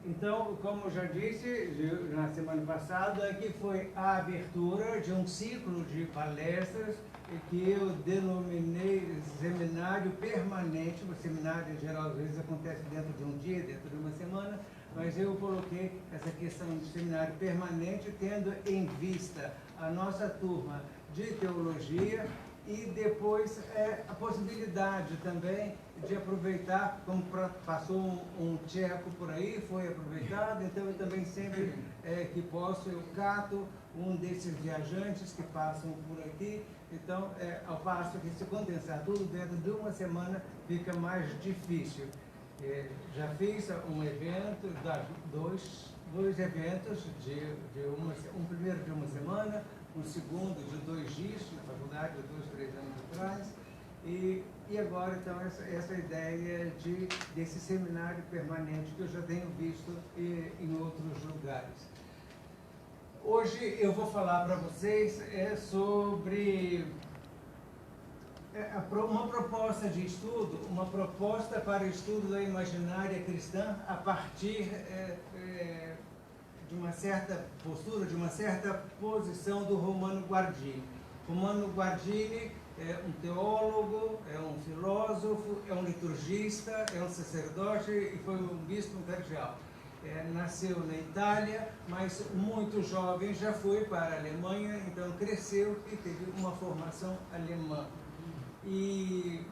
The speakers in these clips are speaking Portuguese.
Então, como eu já disse na semana passada, que foi a abertura de um ciclo de palestras que eu denominei seminário permanente. O seminário, em geral, às vezes acontece dentro de um dia, dentro de uma semana, mas eu coloquei essa questão de seminário permanente, tendo em vista a nossa turma de teologia e depois a possibilidade também de aproveitar, como passou um tcheco por aí, foi aproveitado, então eu também sempre que posso, eu cato um desses viajantes que passam por aqui, então ao passo que se condensar tudo dentro de uma semana fica mais difícil. Já fiz um evento, dois eventos, um primeiro de uma semana, um segundo de 2 dias, na faculdade, 2, 3 anos atrás, e agora, então, essa ideia desse seminário permanente que eu já tenho visto em outros lugares. Hoje eu vou falar para vocês sobre uma proposta de estudo, uma proposta para o estudo da imaginária cristã a partir de uma certa postura, de uma certa posição do Romano Guardini. Romano Guardini é um teólogo, é um filósofo, é um liturgista, é um sacerdote e foi um bispo cardeal. Nasceu na Itália, mas muito jovem já foi para a Alemanha, então cresceu e teve uma formação alemã. E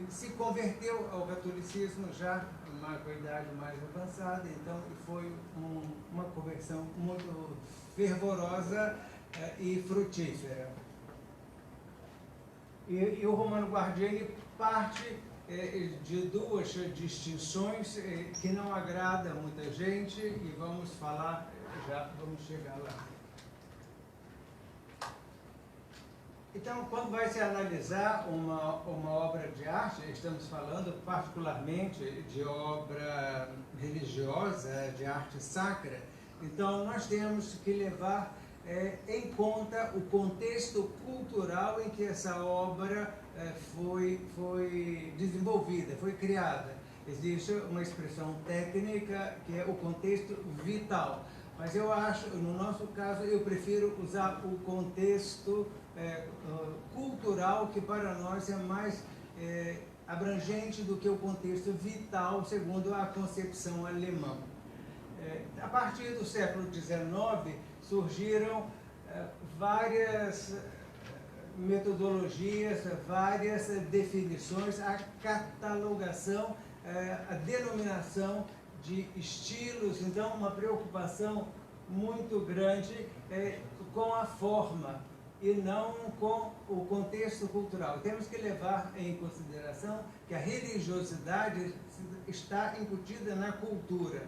se converteu ao catolicismo já com a idade mais avançada, então foi uma conversão muito fervorosa e frutífera. E o Romano Guardini parte de 2 distinções que não agrada a muita gente, e vamos falar, já vamos chegar lá. Então, quando vai se analisar uma obra de arte, estamos falando particularmente de obra religiosa, de arte sacra, então nós temos que levar em conta o contexto cultural em que essa obra foi desenvolvida, foi criada. Existe uma expressão técnica que é o contexto vital, mas eu acho, no nosso caso, eu prefiro usar o contexto cultural, que para nós é mais abrangente do que o contexto vital, segundo a concepção alemã. A partir do século XIX, surgiram várias metodologias, várias definições, a catalogação, a denominação de estilos, então uma preocupação muito grande com a forma e não com o contexto cultural. Temos que levar em consideração que a religiosidade está incutida na cultura.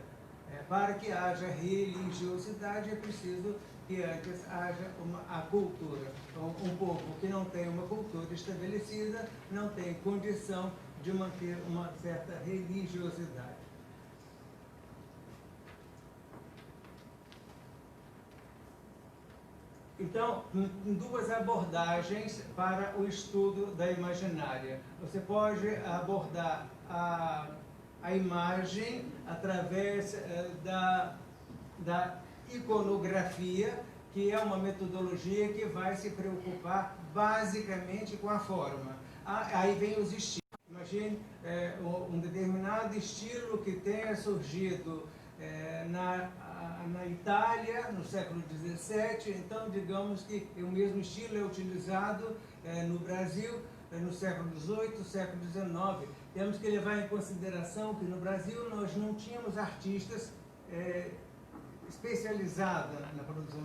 Para que haja religiosidade é preciso que antes haja a cultura. Então, um povo que não tem uma cultura estabelecida não tem condição de manter uma certa religiosidade. Então, 2 abordagens para o estudo da imaginária. Você pode abordar a imagem através da iconografia, que é uma metodologia que vai se preocupar basicamente com a forma. Aí vem os estilos. Imagine um determinado estilo que tenha surgido na Itália, no século XVII, então digamos que o mesmo estilo é utilizado no Brasil, no século XVIII, século XIX. Temos que levar em consideração que no Brasil nós não tínhamos artistas especializados na produção,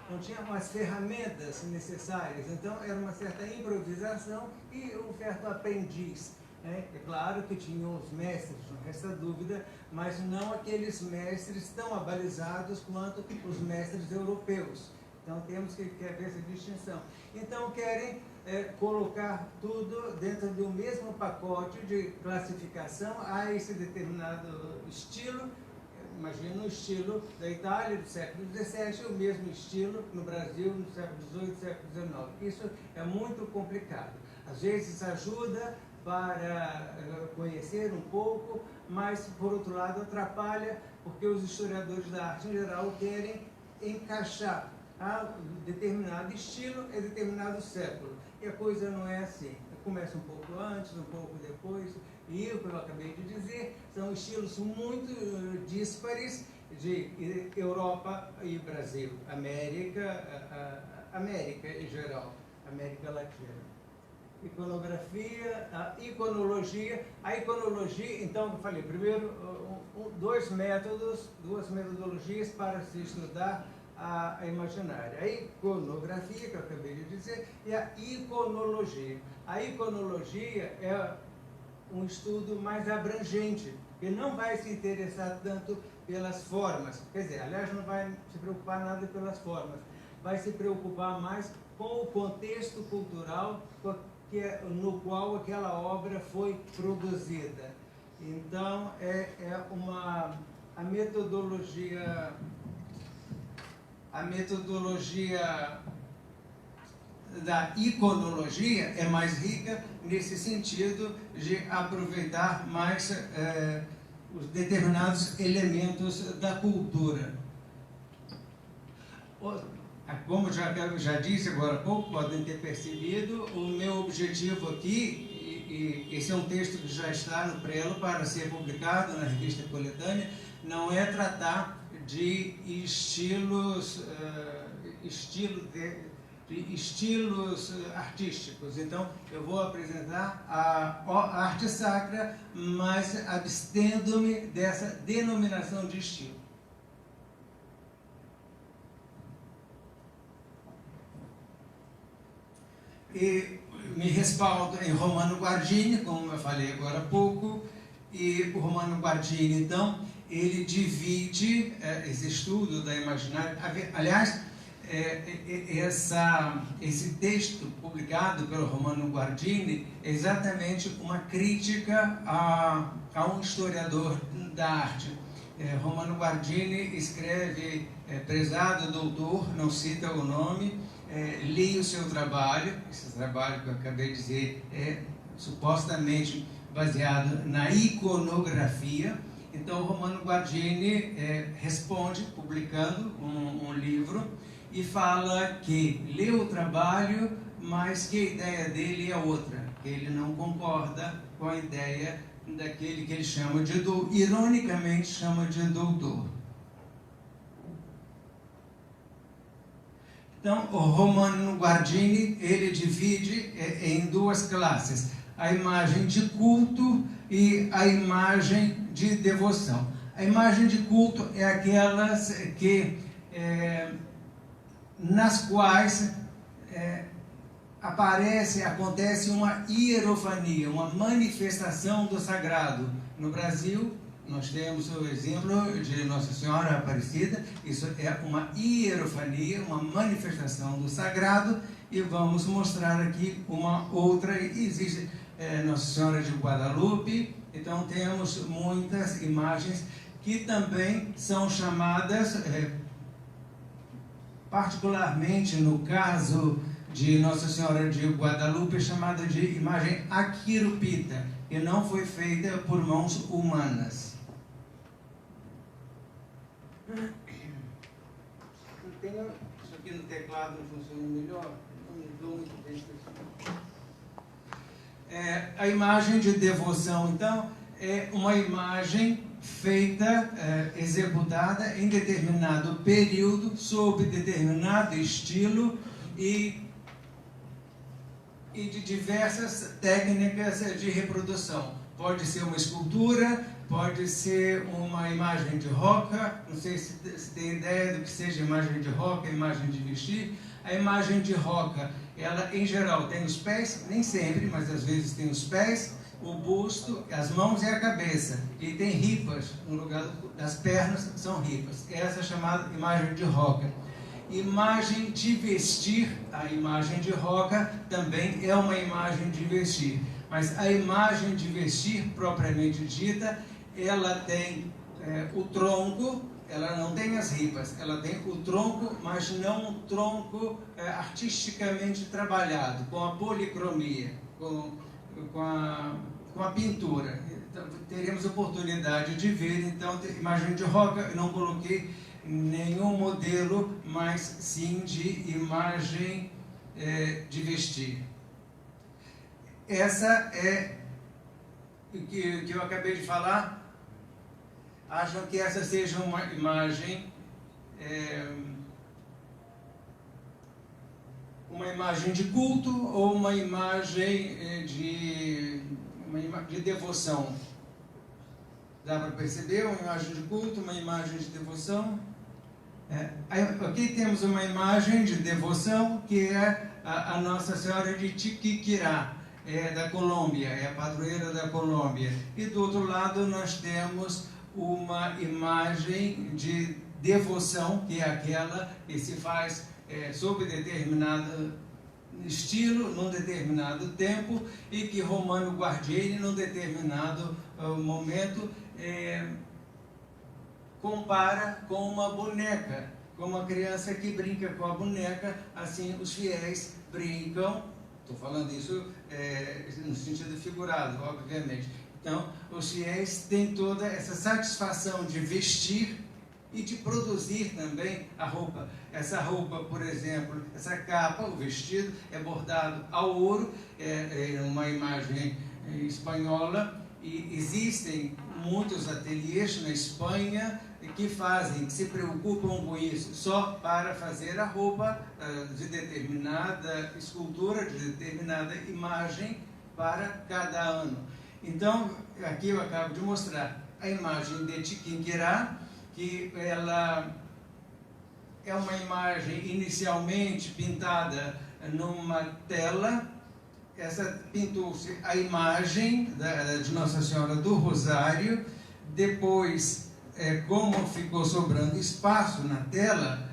não tínhamos as ferramentas necessárias, então era uma certa improvisação e um certo aprendiz. É claro que tinham os mestres, não resta dúvida, mas não aqueles mestres tão abalizados quanto os mestres europeus. Então temos que ver essa distinção. Então querem colocar tudo dentro do mesmo pacote de classificação a esse determinado estilo. Imagina o estilo da Itália do século XVII, o mesmo estilo no Brasil no século XVIII, século XIX. Isso é muito complicado. Às vezes ajuda para conhecer um pouco, mas, por outro lado, atrapalha, porque os historiadores da arte, em geral, querem encaixar a determinado estilo em determinado século. E a coisa não é assim. Começa um pouco antes, um pouco depois, e o que eu acabei de dizer, são estilos muito díspares de Europa e Brasil, América em geral, América Latina. Iconografia, a iconologia, então, eu falei, primeiro, duas metodologias para se estudar a imaginária. A iconografia, que eu acabei de dizer, e a iconologia. A iconologia é um estudo mais abrangente, que não vai se interessar tanto pelas formas, quer dizer, aliás, não vai se preocupar nada pelas formas, vai se preocupar mais com o contexto cultural no qual aquela obra foi produzida. Então, a metodologia da iconologia é mais rica nesse sentido de aproveitar mais os determinados elementos da cultura. Como já disse agora há pouco, podem ter percebido, o meu objetivo aqui, e esse é um texto que já está no prelo para ser publicado na revista Coletânea, não é tratar de estilos artísticos. Então, eu vou apresentar a arte sacra, mas abstendo-me dessa denominação de estilo. E me respaldo em Romano Guardini, como eu falei agora há pouco, e o Romano Guardini, então, ele divide esse estudo da imaginária. Aliás, esse texto publicado pelo Romano Guardini é exatamente uma crítica a um historiador da arte. Romano Guardini escreve, prezado doutor, não cita o nome, li o seu trabalho, esse trabalho que eu acabei de dizer é supostamente baseado na iconografia. Então, o Romano Guardini responde, publicando um livro, e fala que leu o trabalho, mas que a ideia dele é outra, que ele não concorda com a ideia daquele que ele chama de ironicamente chama de doutor. Então, o Romano Guardini, ele divide em duas classes, a imagem de culto e a imagem de devoção. A imagem de culto é aquelas nas quais acontece uma hierofania, uma manifestação do sagrado. No Brasil, nós temos o exemplo de Nossa Senhora Aparecida, isso é uma hierofania, uma manifestação do sagrado, e vamos mostrar aqui uma outra. Existe Nossa Senhora de Guadalupe, então temos muitas imagens que também são chamadas, particularmente no caso de Nossa Senhora de Guadalupe, chamada de imagem aquirupita, que não foi feita por mãos humanas. Isso aqui no teclado não funciona melhor, não me dou muito bem isso. A imagem de devoção, então, é uma imagem feita, executada em determinado período, sob determinado estilo e de diversas técnicas de reprodução. Pode ser uma escultura, pode ser uma imagem de roca, não sei se tem ideia do que seja imagem de roca, imagem de vestir. A imagem de roca, ela em geral tem os pés, nem sempre, mas às vezes tem os pés, o busto, as mãos e a cabeça, e tem ripas, no lugar das pernas são ripas. Essa é chamada imagem de roca. Imagem de vestir, a imagem de roca também é uma imagem de vestir, mas a imagem de vestir propriamente dita, ela tem o tronco, ela não tem as ripas, ela tem o tronco, mas não um tronco artisticamente trabalhado, com a policromia, com com a pintura. Então, teremos oportunidade de ver. Então, imagem de roca, eu não coloquei nenhum modelo, mas sim de imagem de vestir. Essa é o que eu acabei de falar. Acham que essa seja uma imagem de culto ou uma imagem de devoção? Dá para perceber? Uma imagem de culto, uma imagem de devoção? Aqui temos uma imagem de devoção que é a Nossa Senhora de Chiquinquirá, da Colômbia, é a padroeira da Colômbia. E do outro lado nós temos uma imagem de devoção, que é aquela que se faz sob determinado estilo, num determinado tempo, e que Romano Guardiani, num determinado momento, compara com uma boneca, com uma criança que brinca com a boneca. Assim os fiéis brincam. Estou falando isso no sentido figurado, obviamente. Então, os fiéis têm toda essa satisfação de vestir e de produzir também a roupa. Essa roupa, por exemplo, essa capa, o vestido, é bordado ao ouro, é uma imagem espanhola, e existem muitos ateliês na Espanha que se preocupam com isso, só para fazer a roupa de determinada escultura, de determinada imagem para cada ano. Então, aqui eu acabo de mostrar a imagem de Chiquinquirá, que ela é uma imagem inicialmente pintada numa tela. Essa pintou-se a imagem de Nossa Senhora do Rosário. Depois, como ficou sobrando espaço na tela,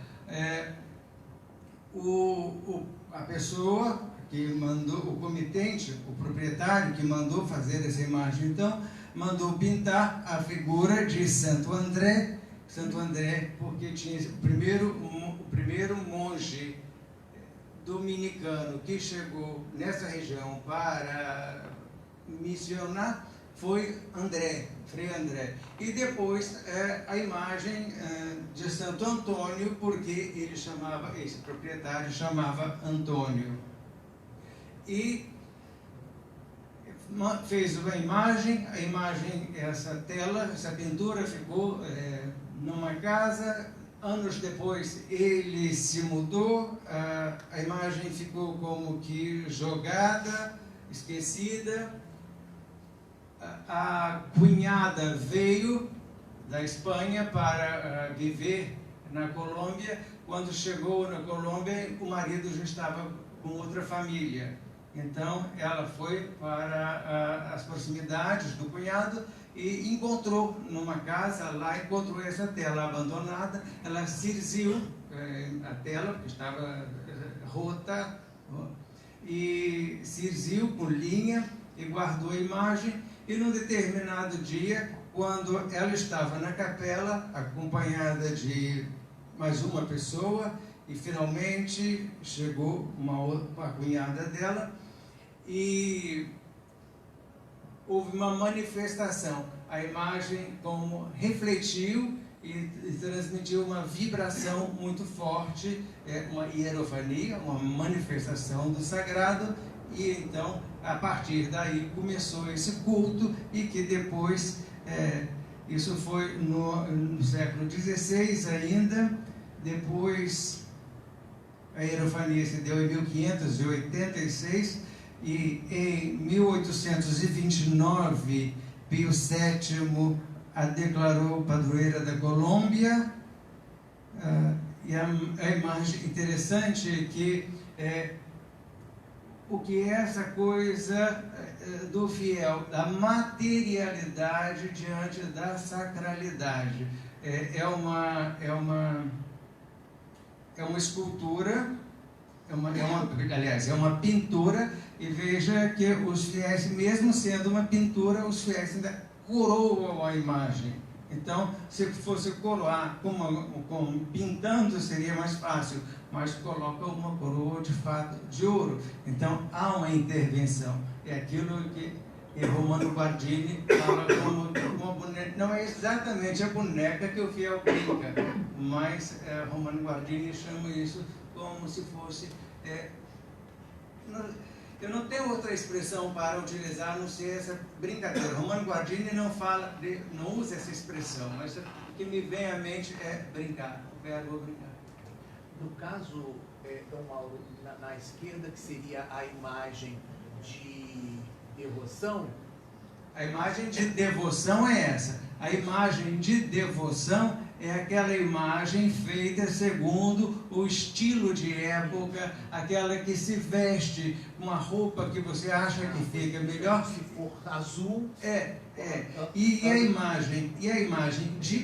a pessoa que mandou, o comitente, o proprietário que mandou fazer essa imagem, então, mandou pintar a figura de Santo André, porque tinha o primeiro monge dominicano que chegou nessa região para missionar foi Frei André. E depois a imagem de Santo Antônio, porque esse proprietário chamava Antônio. E fez a imagem, essa tela, essa pintura ficou numa casa. Anos depois ele se mudou, a imagem ficou como que jogada, esquecida. A cunhada veio da Espanha para viver na Colômbia. Quando chegou na Colômbia, o marido já estava com outra família. Então ela foi para as proximidades do cunhado e encontrou numa casa lá, encontrou essa tela abandonada. Ela cirziu a tela, porque estava rota, e cirziu com linha e guardou a imagem. E num determinado dia, quando ela estava na capela, acompanhada de mais uma pessoa, e finalmente chegou a cunhada dela, e houve uma manifestação. A imagem como refletiu e transmitiu uma vibração muito forte, uma hierofania, uma manifestação do sagrado. E então, a partir daí, começou esse culto, e que depois, isso foi no século XVI ainda. Depois, a hierofania se deu em 1586, e em 1829, Pio VII a declarou padroeira da Colômbia. E a imagem interessante é que o que é essa coisa do fiel, da materialidade diante da sacralidade. É uma escultura, aliás, é uma pintura, e veja que os fiéis, mesmo sendo uma pintura, os fiéis ainda coroam a imagem. Então, se fosse coroar pintando, seria mais fácil, mas coloca uma coroa de fato de ouro. Então, há uma intervenção. é aquilo que Romano Guardini fala como uma boneca. Não é exatamente a boneca que o fiel brinca, mas Romano Guardini chama isso como se fosse... eu não tenho outra expressão para utilizar, a não ser essa brincadeira. Romano Guardini não usa essa expressão, mas o que me vem à mente é brincar, o verbo brincar. No caso, Dom Mauro, na esquerda, que seria a imagem de devoção. A imagem de devoção é essa. A imagem de devoção é aquela imagem feita segundo o estilo de época, aquela que se veste uma roupa que você acha que fica melhor. Se for azul. E a imagem de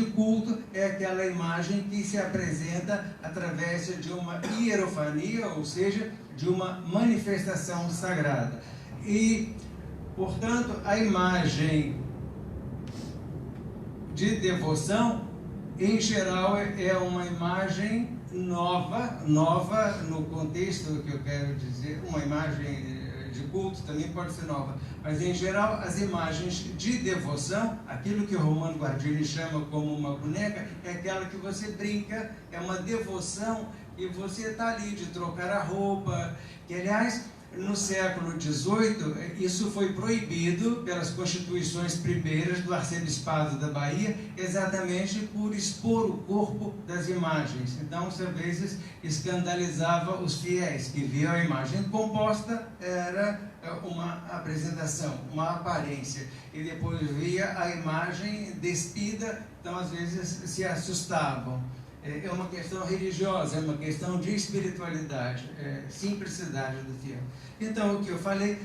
culto, é aquela imagem que se apresenta através de uma hierofania, ou seja, de uma manifestação sagrada. E, portanto, a imagem de devoção, em geral, é uma imagem nova no contexto que eu quero dizer. Uma imagem de culto também pode ser nova, mas em geral as imagens de devoção, aquilo que o Romano Guardini chama como uma boneca, é aquela que você brinca, é uma devoção e você está ali de trocar a roupa, que aliás, no século XVIII, isso foi proibido pelas constituições primeiras do arcebispado da Bahia, exatamente por expor o corpo das imagens. Então, isso às vezes escandalizava os fiéis, que viam a imagem composta, era uma apresentação, uma aparência, e depois via a imagem despida, então às vezes se assustavam. É uma questão religiosa, é uma questão de espiritualidade, simplicidade do fiel. Então, o que eu falei,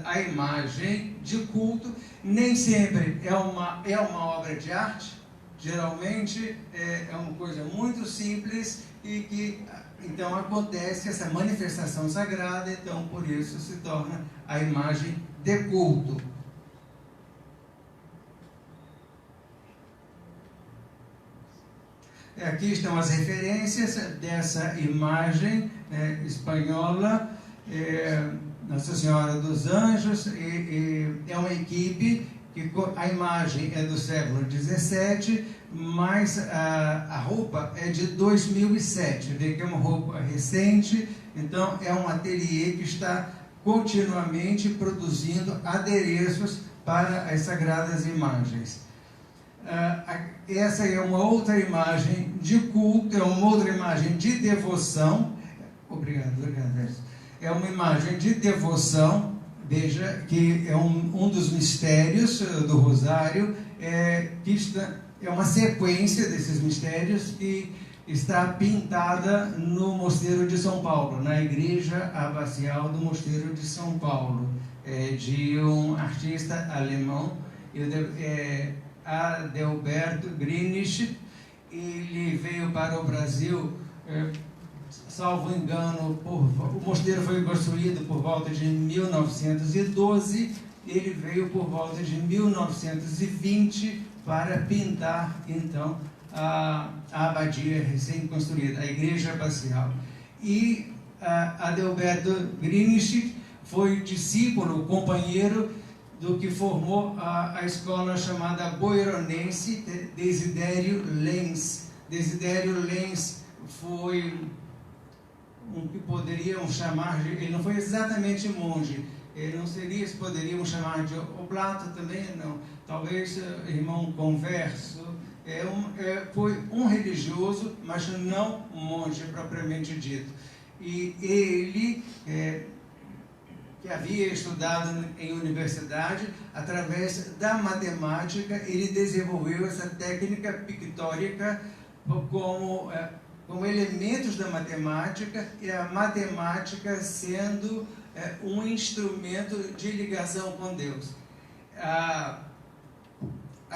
a imagem de culto nem sempre é uma obra de arte, geralmente é uma coisa muito simples e que, então, acontece essa manifestação sagrada, então, por isso se torna a imagem de culto. Aqui estão as referências dessa imagem espanhola, Nossa Senhora dos Anjos, e é uma equipe que a imagem é do século XVII, mas a roupa é de 2007, vê que é uma roupa recente, então é um ateliê que está continuamente produzindo adereços para as sagradas imagens. Essa é uma outra imagem de culto, é uma outra imagem de devoção. Obrigado. É uma imagem de devoção, veja que é um dos mistérios do Rosário, é uma sequência desses mistérios que está pintada no Mosteiro de São Paulo, na igreja abacial do Mosteiro de São Paulo, de um artista alemão, Adalberto Grinisch. Ele veio para o Brasil, salvo engano, o mosteiro foi construído por volta de 1912, ele veio por volta de 1920 para pintar, então, a abadia recém-construída, a igreja abacial. E Adalberto Grinisch foi discípulo, companheiro do que formou a escola chamada Boironense, Desidério Lenz. Desidério Lenz foi um que poderiam chamar de... Ele não foi exatamente monge, ele não seria, poderiam chamar de oblato também, não. Talvez irmão converso. Foi um religioso, mas não um monge propriamente dito. E ele... que havia estudado em universidade, através da matemática, ele desenvolveu essa técnica pictórica como elementos da matemática, e a matemática sendo um instrumento de ligação com Deus. A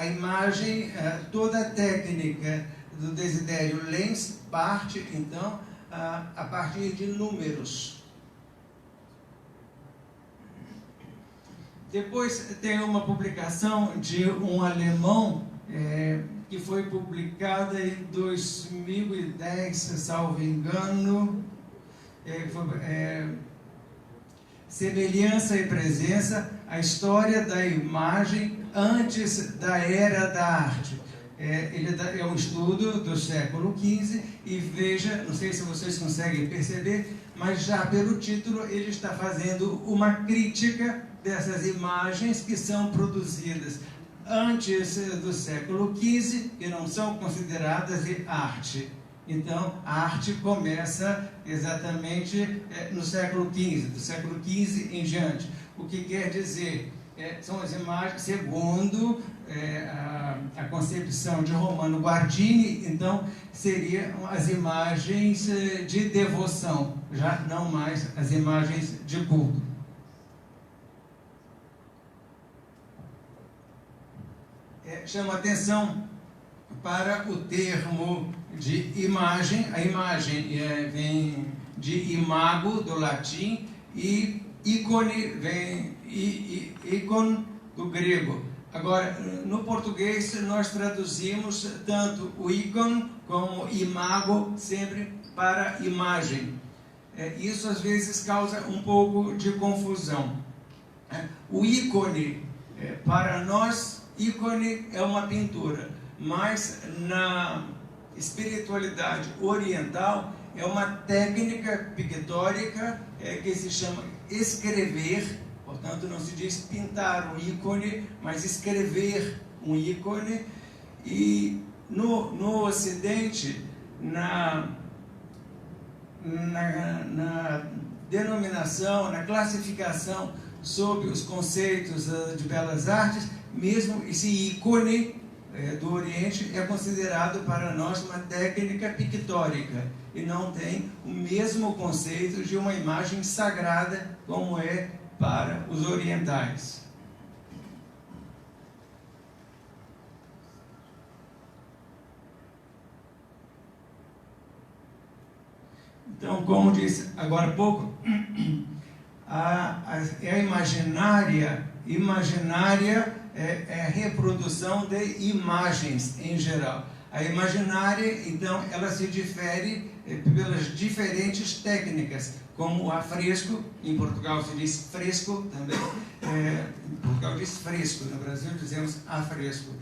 imagem, toda a técnica do Desidério Lenz parte, então, a partir de números. Depois tem uma publicação de um alemão que foi publicada em 2010, salvo engano, semelhança e presença, a história da imagem antes da era da arte. É um estudo do século XV e veja, não sei se vocês conseguem perceber, mas já pelo título ele está fazendo uma crítica dessas imagens que são produzidas antes do século XV, que não são consideradas de arte. Então, a arte começa exatamente no século XV, do século XV em diante. O que quer dizer? São as imagens, segundo a concepção de Romano Guardini, então, seriam as imagens de devoção, já não mais as imagens de culto. Chama atenção para o termo de imagem. A imagem vem de imago, do latim, e ícone vem ícone do grego. Agora, no português, nós traduzimos tanto o ícone como imago sempre para imagem. Isso, às vezes, causa um pouco de confusão. O ícone, para nós, ícone é uma pintura, mas na espiritualidade oriental é uma técnica pictórica que se chama escrever. Portanto, não se diz pintar um ícone, mas escrever um ícone. E no Ocidente, na denominação, na classificação sobre os conceitos de belas artes, mesmo esse ícone do Oriente é considerado para nós uma técnica pictórica e não tem o mesmo conceito de uma imagem sagrada como é para os orientais. Então, como disse agora há pouco, a imaginária é a reprodução de imagens em geral. A imaginária, então, ela se difere pelas diferentes técnicas, como o afresco. Em Portugal se diz fresco também. Em Portugal diz fresco, no Brasil dizemos afresco.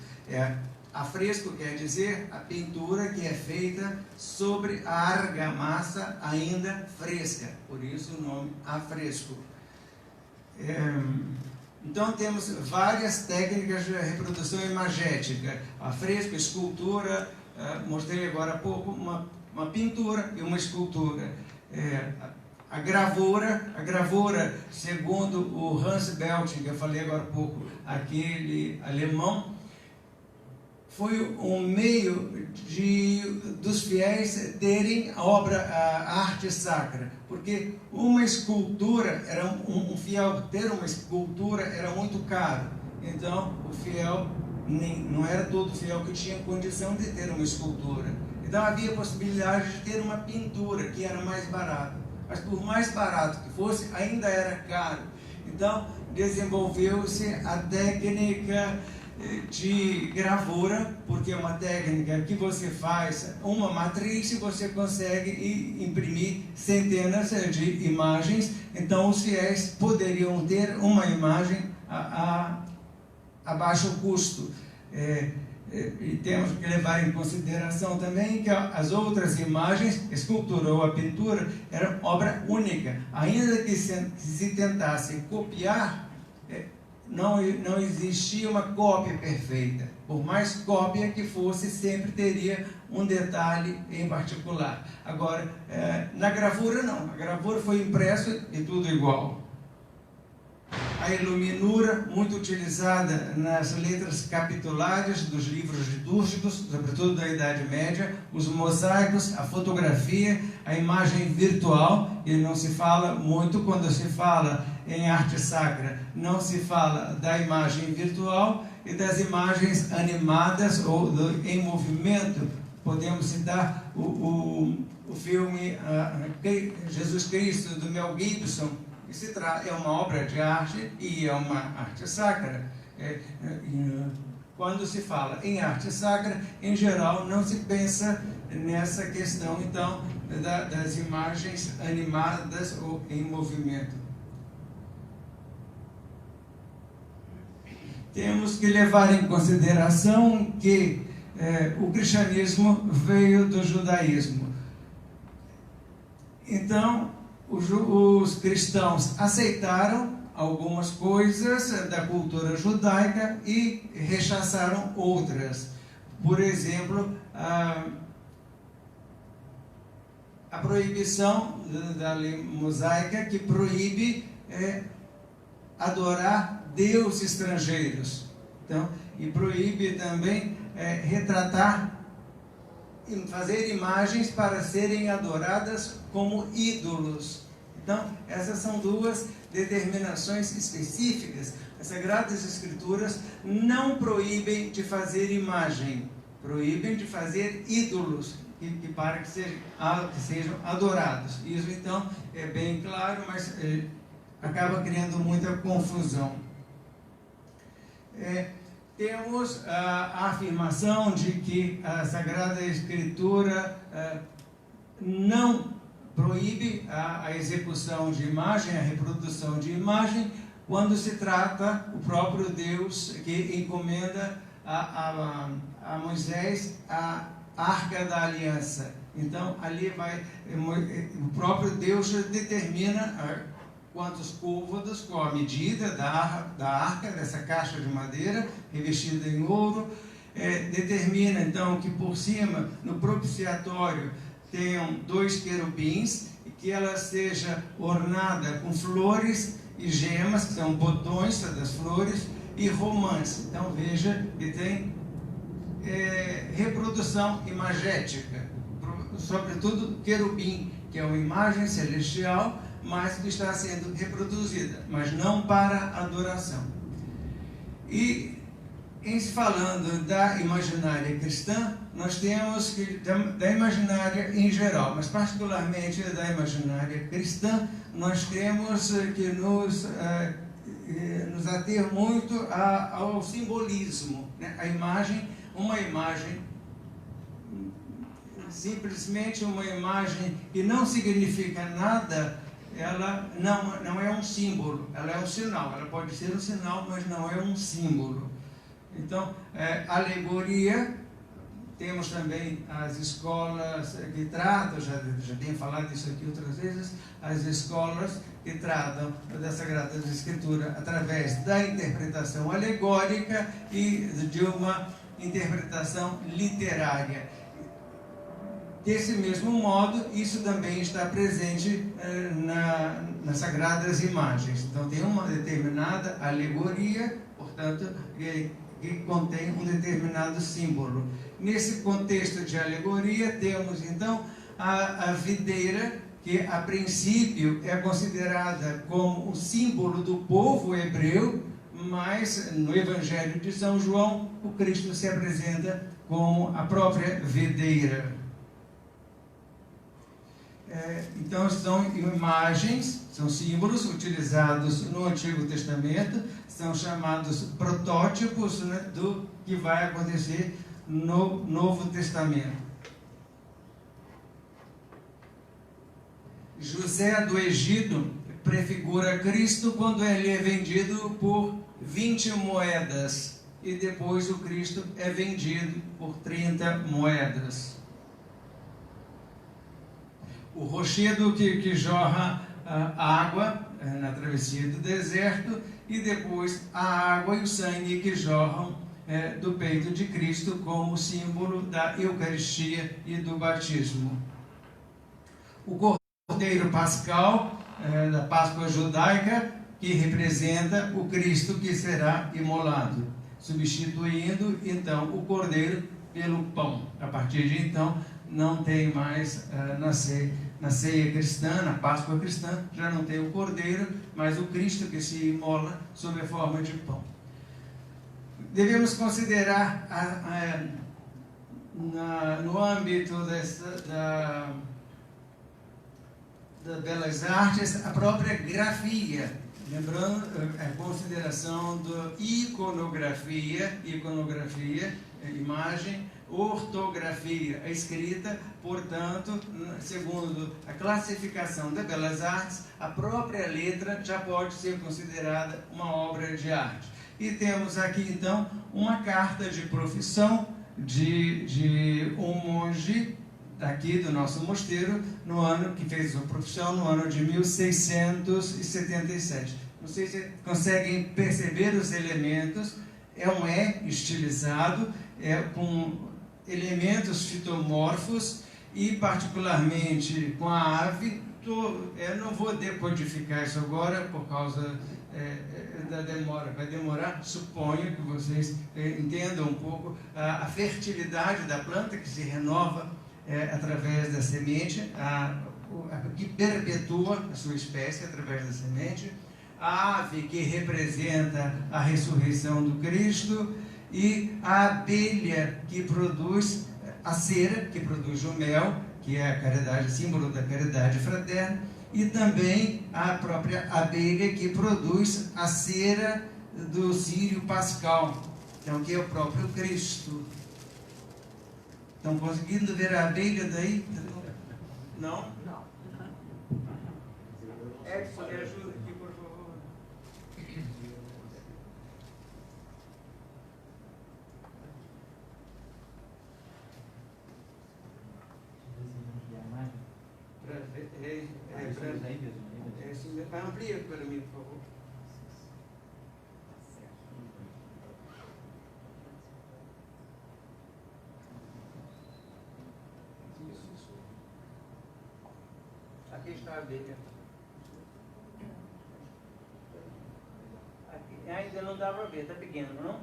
Afresco quer dizer a pintura que é feita sobre a argamassa ainda fresca, por isso o nome afresco. Então temos várias técnicas de reprodução imagética: afresco, escultura, mostrei agora há pouco uma pintura e uma escultura. A gravura, segundo o Hans Belting, que eu falei agora há pouco, aquele alemão, foi um meio dos fiéis terem a arte sacra, porque uma escultura, ter uma escultura era muito caro, então o fiel, não era todo fiel que tinha condição de ter uma escultura, então havia possibilidade de ter uma pintura que era mais barata, mas por mais barato que fosse, ainda era caro. Então desenvolveu-se a técnica de gravura, porque é uma técnica que você faz uma matriz e você consegue imprimir centenas de imagens. Então os fiéis poderiam ter uma imagem a baixo custo. E temos que levar em consideração também que as outras imagens, a escultura ou a pintura, eram obra única. Ainda que se tentasse copiar, não existia uma cópia perfeita. Por mais cópia que fosse, sempre teria um detalhe em particular. Agora, na gravura não. A gravura foi impresso e tudo igual. A iluminura, muito utilizada nas letras capitulares dos livros litúrgicos, sobretudo da Idade Média, os mosaicos, a fotografia, a imagem virtual. E não se fala muito quando se fala em arte sacra, não se fala da imagem virtual e das imagens animadas ou em movimento. Podemos citar o filme Jesus Cristo, do Mel Gibson, que é uma obra de arte e é uma arte sacra. Quando se fala em arte sacra, em geral, não se pensa nessa questão, então, das imagens animadas ou em movimento. temos que levar em consideração que o cristianismo veio do judaísmo. Então, os cristãos aceitaram algumas coisas da cultura judaica e rechaçaram outras. Por exemplo, a proibição da lei mosaica, que proíbe adorar deuses estrangeiros. Então, e proíbe também retratar, fazer imagens para serem adoradas como ídolos. Então, essas são duas determinações específicas. As Sagradas Escrituras não proíbem de fazer imagem, proíbem de fazer ídolos, para que sejam adorados. Isso, então, é bem claro, mas acaba criando muita confusão. Temos a afirmação de que a Sagrada Escritura não proíbe a execução de imagem, a reprodução de imagem, quando se trata o próprio Deus que encomenda a Moisés a Arca da Aliança. Então, ali o próprio Deus determina quantos côvados, qual a medida da arca, dessa caixa de madeira revestida em ouro. Determina, então, que por cima, no propiciatório, tenham 2 querubins e que ela seja ornada com flores e gemas, que são botões das flores, e romãs. Então, veja que tem reprodução imagética, sobretudo querubim, que é uma imagem celestial, mas que está sendo reproduzida, mas não para adoração. E, em se falando da imaginária cristã, nós temos que, da imaginária em geral, mas particularmente da imaginária cristã, nós temos que nos ater muito ao simbolismo, né? A imagem, uma imagem, simplesmente uma imagem que não significa nada, ela não é um símbolo, ela é um sinal. Ela pode ser um sinal, mas não é um símbolo. Então, alegoria, temos também as escolas que tratam, já tenho falado isso aqui outras vezes, as escolas que tratam da Sagrada Escritura através da interpretação alegórica e de uma interpretação literária. Desse mesmo modo, isso também está presente nas Sagradas Imagens. Então, tem uma determinada alegoria, portanto, que contém um determinado símbolo. Nesse contexto de alegoria, temos, então, a videira, que a princípio é considerada como um símbolo do povo hebreu, mas no Evangelho de São João, o Cristo se apresenta como a própria videira. Então, são imagens, são símbolos utilizados no Antigo Testamento, são chamados protótipos, né, do que vai acontecer no Novo Testamento. José do Egito prefigura Cristo quando ele é vendido por 20 moedas e depois o Cristo é vendido por 30 moedas. O rochedo que jorra água na travessia do deserto, e depois a água e o sangue que jorram do peito de Cristo como símbolo da Eucaristia e do batismo. O Cordeiro Pascal da Páscoa judaica, que representa o Cristo que será imolado, substituindo então o Cordeiro pelo pão. A partir de então, não tem mais na ceia cristã, na Páscoa cristã, já não tem o Cordeiro, mas o Cristo que se imola sob a forma de pão. Devemos considerar no âmbito da Belas Artes a própria grafia, lembrando a consideração da iconografia, imagem, ortografia, a escrita. Portanto, segundo a classificação da Belas Artes, a própria letra já pode ser considerada uma obra de arte. E temos aqui, então, uma carta de profissão de um monge daqui do nosso mosteiro, no ano que fez a profissão, no ano de 1677. Não sei se conseguem perceber os elementos. É um E estilizado, com elementos fitomorfos e particularmente com a ave. Eu não vou decodificar isso agora por causa da demora. Vai demorar, suponho que vocês entendam um pouco a fertilidade da planta que se renova através da semente, que perpetua a sua espécie através da semente, a ave que representa a ressurreição do Cristo e a abelha que produz a cera, que produz o mel, que é a caridade, símbolo da caridade fraterna, e também a própria abelha que produz a cera do círio pascal, então, que é o próprio Cristo. Estão conseguindo ver a abelha daí? Não? Não. Edson, me ajuda aqui, por favor. Amplia para mim, por favor. Aqui está a abelha. Aqui, ainda não dá para ver, está pequeno, não?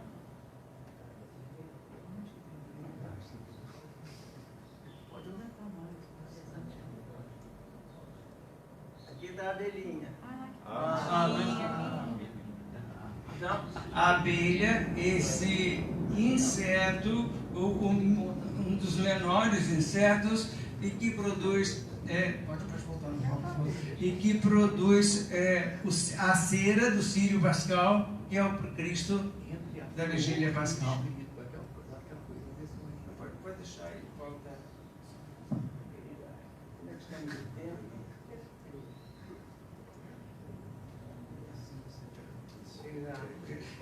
Pode aumentar mais. Aqui está a abelhinha. Então, a abelha, esse inseto, um dos menores insetos, e que produz que produz a cera do círio pascal, que é o Cristo da vigília pascal. Pode deixar aí, volta.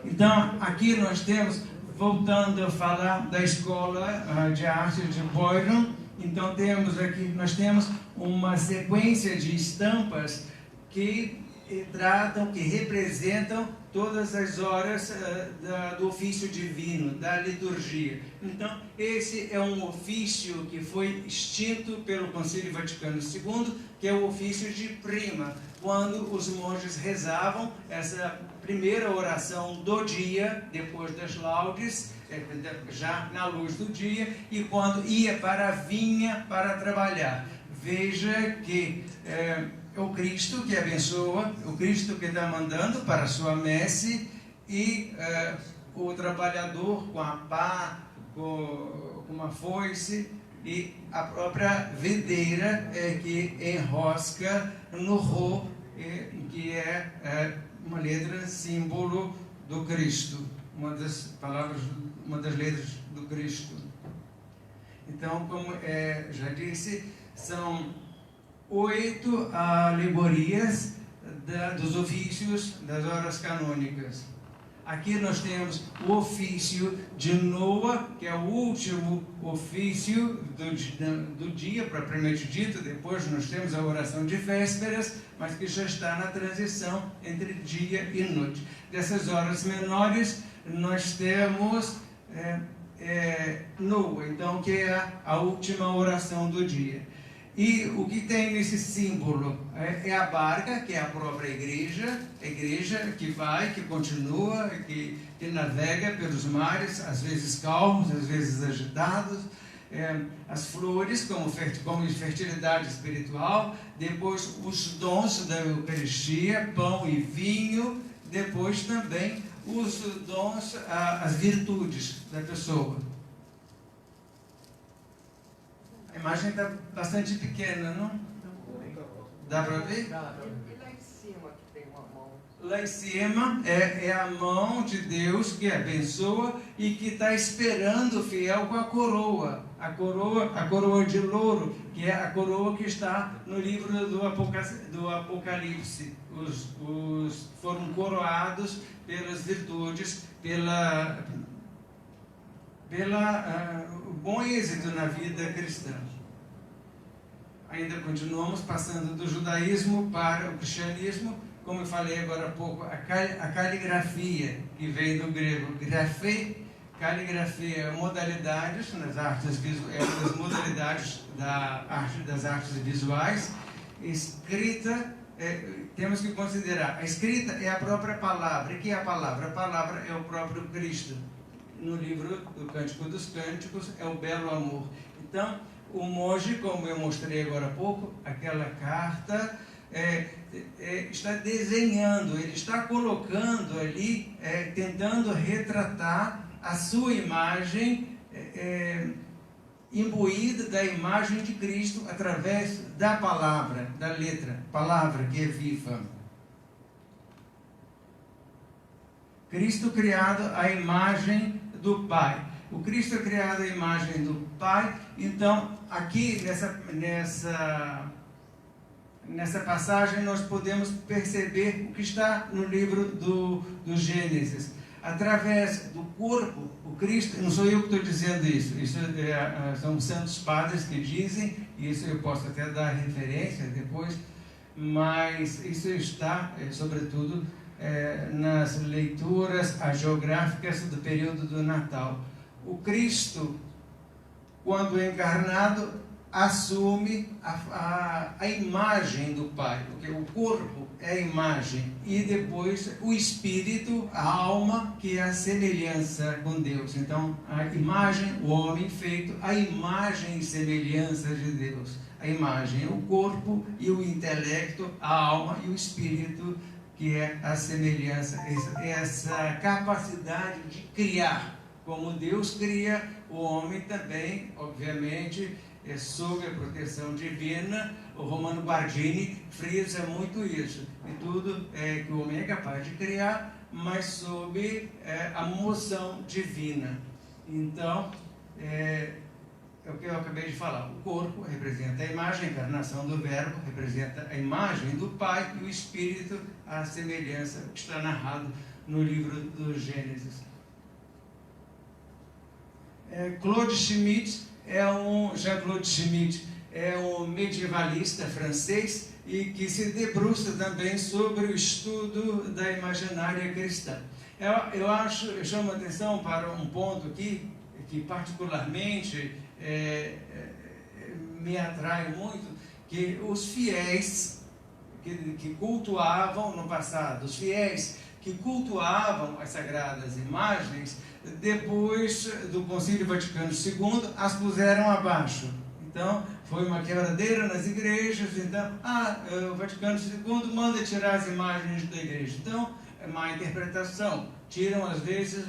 Então, aqui nós temos, voltando a falar da escola de arte de Boiron, então nós temos uma sequência de estampas que tratam, que representam todas as horas do ofício divino, da liturgia. Então, esse é um ofício que foi extinto pelo Concílio Vaticano II, que é o ofício de prima, quando os monges rezavam essa primeira oração do dia, depois das laudes, já na luz do dia, e quando ia para a vinha para trabalhar. Veja que é o Cristo que abençoa, o Cristo que está mandando para a sua messe, e o trabalhador com a pá, com uma foice, e a própria videira que enrosca no rô, que é uma letra símbolo do Cristo, uma das letras do Cristo. Então, como já disse, são 8 alegorias dos ofícios das horas canônicas. Aqui nós temos o ofício de Noa, que é o último ofício do dia, propriamente dito. Depois nós temos a oração de vésperas, mas que já está na transição entre dia e noite. Dessas horas menores, nós temos Noa, então, que é a última oração do dia. E o que tem nesse símbolo é a barca, que é a própria igreja, a igreja que vai, que continua, que navega pelos mares, às vezes calmos, às vezes agitados. As flores como fertilidade espiritual, depois os dons da Eucaristia, pão e vinho, depois também os dons, as virtudes da pessoa. A imagem está bastante pequena, não? Dá para ver? E lá em cima que tem uma mão. lá em cima é a mão de Deus que abençoa e que está esperando o fiel com a coroa de louro, que é a coroa que está no livro do Apocalipse. Os foram coroados pelas virtudes, bom êxito na vida cristã. Ainda continuamos passando do judaísmo para o cristianismo, como eu falei agora há pouco, a caligrafia, que vem do grego grafê. Caligrafia é modalidades nas artes visuais, é uma das modalidades das artes visuais. Escrita, temos que considerar, a escrita é a própria palavra. E que é a palavra? A palavra é o próprio Cristo. No livro do Cântico dos Cânticos é o belo amor. Então, o monge, como eu mostrei agora há pouco, aquela carta está desenhando, ele está colocando ali, tentando retratar a sua imagem, imbuída da imagem de Cristo através da palavra, da letra, palavra que é viva. Cristo criado à imagem do Pai. O Cristo é criado à imagem do Pai. Então, aqui nessa passagem nós podemos perceber o que está no livro do Gênesis. Através do corpo, o Cristo, não sou eu que estou dizendo isso são os santos padres que dizem, e isso eu posso até dar referência depois, mas isso está, sobretudo, nas leituras hagiográficas do período do Natal. O Cristo, quando encarnado, assume a imagem do Pai, porque o corpo é a imagem, e depois o espírito, a alma, que é a semelhança com Deus. Então, a imagem, o homem feito, a imagem e semelhança de Deus. A imagem, o corpo e o intelecto, a alma e o espírito, que é a semelhança, essa capacidade de criar. Como Deus cria, o homem também, obviamente, sob a proteção divina. O Romano Guardini frisa muito isso. E tudo que o homem é capaz de criar, mas sob a moção divina. Então, é o que eu acabei de falar. O corpo representa a imagem, a encarnação do Verbo representa a imagem do Pai, e o Espírito, a semelhança que está narrado no livro do Gênesis. Jean-Claude Schmitt é um medievalista francês e que se debruça também sobre o estudo da imaginária cristã. Eu chamo a atenção para um ponto aqui que particularmente me atrai muito, que os fiéis que cultuavam no passado, os fiéis que cultuavam as sagradas imagens, depois do Concílio Vaticano II, as puseram abaixo. Então, foi uma quebradeira nas igrejas. Então, o Vaticano II manda tirar as imagens da igreja. Então, é má interpretação. Tiram, às vezes,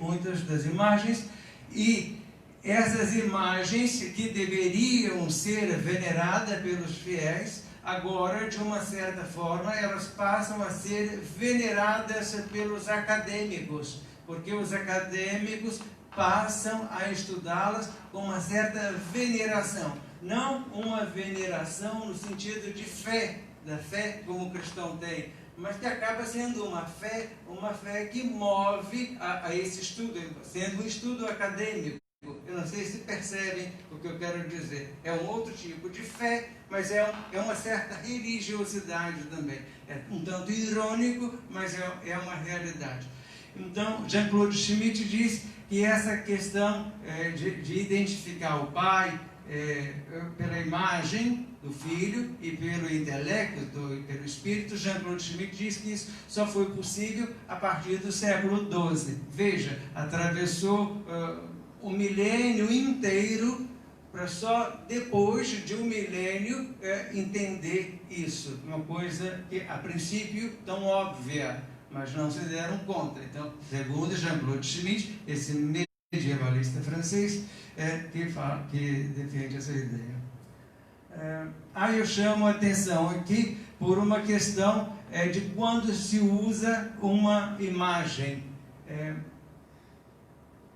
muitas das imagens, e essas imagens que deveriam ser veneradas pelos fiéis, agora, de uma certa forma, elas passam a ser veneradas pelos acadêmicos, porque os acadêmicos passam a estudá-las com uma certa veneração. Não uma veneração no sentido de fé, da fé como o cristão tem, mas que acaba sendo uma fé que move a esse estudo, sendo um estudo acadêmico. Eu não sei se percebem o que eu quero dizer. É um outro tipo de fé, mas é uma certa religiosidade também. É um tanto irônico, mas é uma realidade. Então, Jean-Claude Schmitt diz que essa questão de identificar o Pai pela imagem do Filho e pelo intelecto, pelo Espírito, Jean-Claude Schmitt diz que isso só foi possível a partir do século XII. Veja, atravessou o milênio inteiro para só depois de um milênio entender isso. Uma coisa que, a princípio, tão óbvia, mas não se deram conta. Então, segundo Jean-Claude Schmitt, esse medievalista francês, que defende essa ideia. Aí eu chamo a atenção aqui por uma questão de quando se usa uma imagem.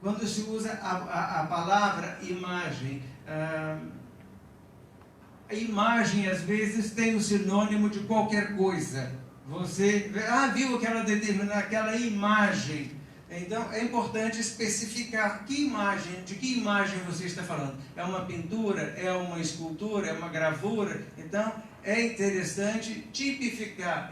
Quando se usa a palavra imagem, a imagem às vezes tem o sinônimo de qualquer coisa. Você viu aquela imagem. Então é importante especificar de que imagem você está falando. É uma pintura, é uma escultura, é uma gravura. Então é interessante tipificar,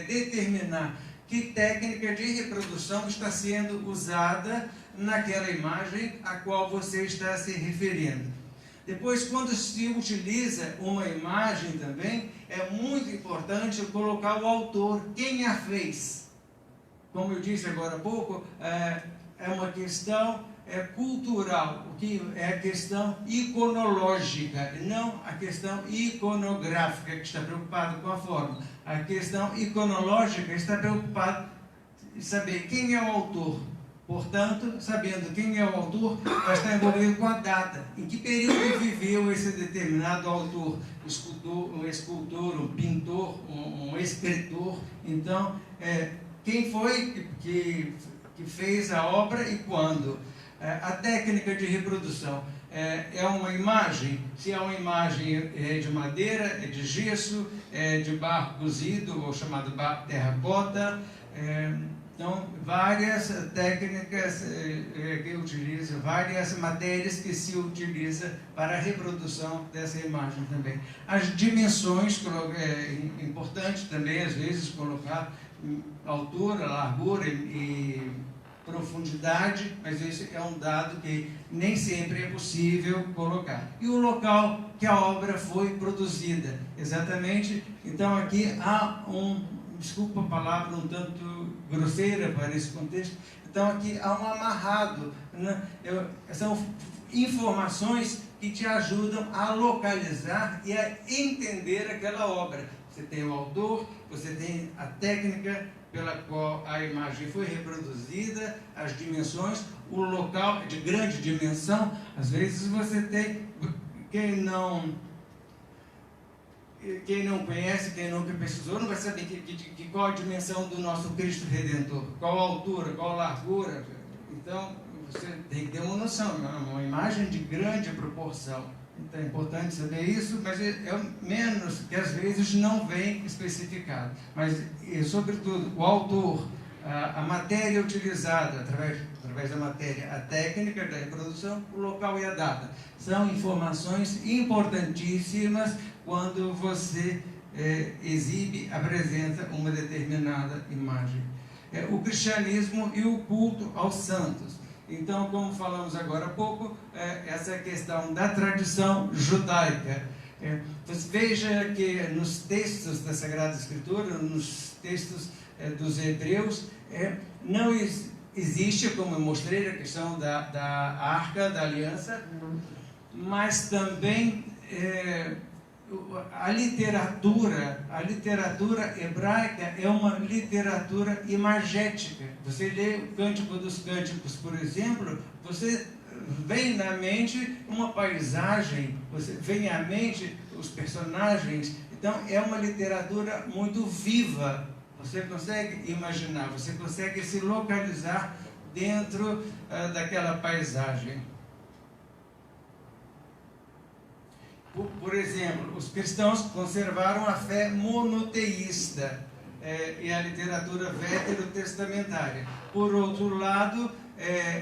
determinar que técnica de reprodução está sendo usada naquela imagem a qual você está se referindo. Depois, quando se utiliza uma imagem também, é muito importante colocar o autor, quem a fez. Como eu disse agora há pouco, é uma questão cultural, o que é a questão iconológica, e não a questão iconográfica, que está preocupado com a forma. A questão iconológica está preocupada em saber quem é o autor. Portanto, sabendo quem é o autor, vai estar envolvido com a data. Em que período viveu esse determinado autor? Um escultor, um pintor, um escritor. Então, quem foi que fez a obra e quando? A técnica de reprodução é uma imagem. Se é uma imagem de madeira, é de gesso, é de barro cozido, ou chamado terracota. Então, várias técnicas que utiliza, várias matérias que se utiliza para a reprodução dessa imagem também. As dimensões, é importante também, às vezes, colocar altura, largura e profundidade, mas esse é um dado que nem sempre é possível colocar. E o local que a obra foi produzida, exatamente. Então, aqui há desculpa a palavra um tanto grosseira para esse contexto, então aqui há um amarrado, né? São informações que te ajudam a localizar e a entender aquela obra. Você tem o autor, você tem a técnica pela qual a imagem foi reproduzida, as dimensões, o local de grande dimensão. Às vezes você tem, quem não conhece, quem nunca pesquisou, não vai saber qual a dimensão do nosso Cristo Redentor, qual a altura, qual a largura. Então, você tem que ter uma noção, uma imagem de grande proporção. Então, é importante saber isso, mas é menos que às vezes não vem especificado. Mas, sobretudo, o autor, a matéria utilizada, através da matéria, a técnica da reprodução, o local e a data. São informações importantíssimas quando você apresenta uma determinada imagem. O cristianismo e o culto aos santos. Então, como falamos agora há pouco, essa questão da tradição judaica. Você veja que nos textos da Sagrada Escritura, nos textos dos hebreus, não existe, como eu mostrei, a questão da Arca da Aliança, mas também a literatura hebraica é uma literatura imagética. Você lê o Cântico dos Cânticos, por exemplo, você vem na mente uma paisagem, você vem à mente os personagens. Então é uma literatura muito viva. Você consegue imaginar, você consegue se localizar dentro daquela paisagem. Por exemplo, os cristãos conservaram a fé monoteísta e a literatura veterotestamentária. Por outro lado,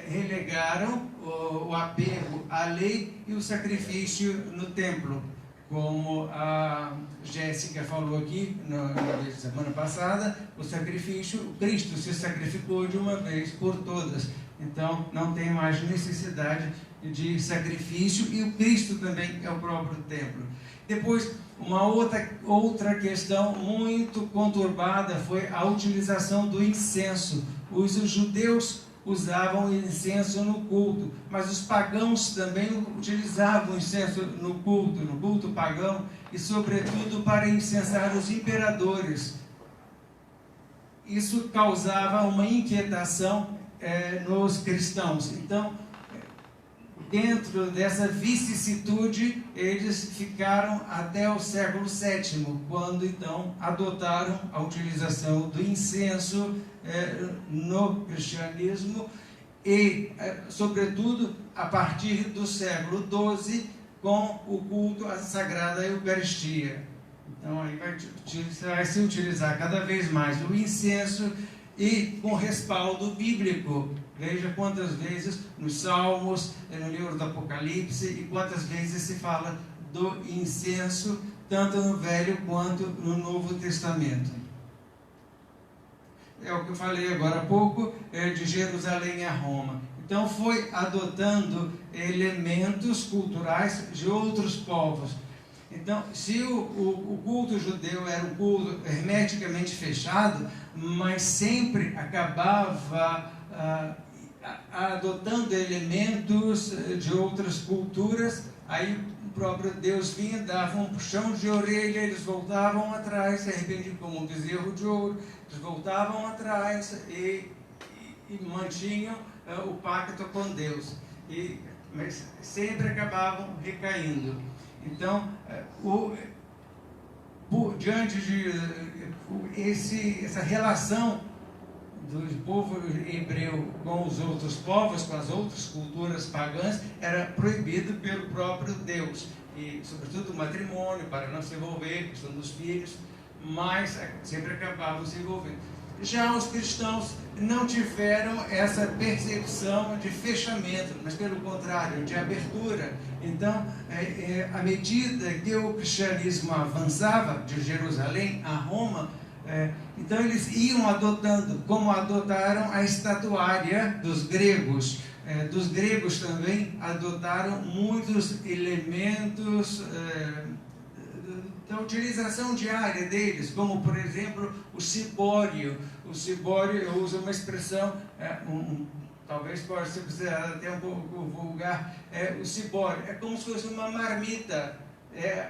relegaram o apego à lei e o sacrifício no templo. Como a Jéssica falou aqui na semana passada, o sacrifício, Cristo se sacrificou de uma vez por todas. Então, não tem mais necessidade de sacrifício, e o Cristo também é o próprio templo. Depois, uma outra questão muito conturbada foi a utilização do incenso. Os judeus usavam incenso no culto, mas os pagãos também utilizavam incenso no culto pagão, e sobretudo para incensar os imperadores. Isso causava uma inquietação nos cristãos. Então, dentro dessa vicissitude, eles ficaram até o século VII, quando então adotaram a utilização do incenso no cristianismo e, sobretudo, a partir do século XII, com o culto à Sagrada Eucaristia. Então, aí vai se utilizar cada vez mais o incenso e com respaldo bíblico. Veja quantas vezes nos Salmos, no livro do Apocalipse, e quantas vezes se fala do incenso, tanto no Velho quanto no Novo Testamento. É o que eu falei agora há pouco, de Jerusalém a Roma. Então foi adotando elementos culturais de outros povos. Então, se o culto judeu era um culto hermeticamente fechado, mas sempre acabava adotando elementos de outras culturas, aí o próprio Deus vinha, dava um puxão de orelha, eles voltavam atrás, se arrependiam como um bezerro de ouro, eles voltavam atrás e mantinham o pacto com Deus, mas sempre acabavam recaindo. Então, diante de essa relação do povo hebreu com os outros povos, com as outras culturas pagãs, era proibido pelo próprio Deus, e sobretudo o matrimônio, para não se envolver, a questão dos filhos, mas sempre acabavam se envolvendo. Já os cristãos não tiveram essa percepção de fechamento, mas pelo contrário, de abertura. Então, à medida que o cristianismo avançava de Jerusalém a Roma, então eles iam adotando, como adotaram a estatuária dos gregos. Dos gregos também adotaram muitos elementos da utilização diária deles, como por exemplo o cibório. O cibório, eu uso uma expressão, talvez possa ser considerada até um pouco vulgar, o cibório é como se fosse uma marmita,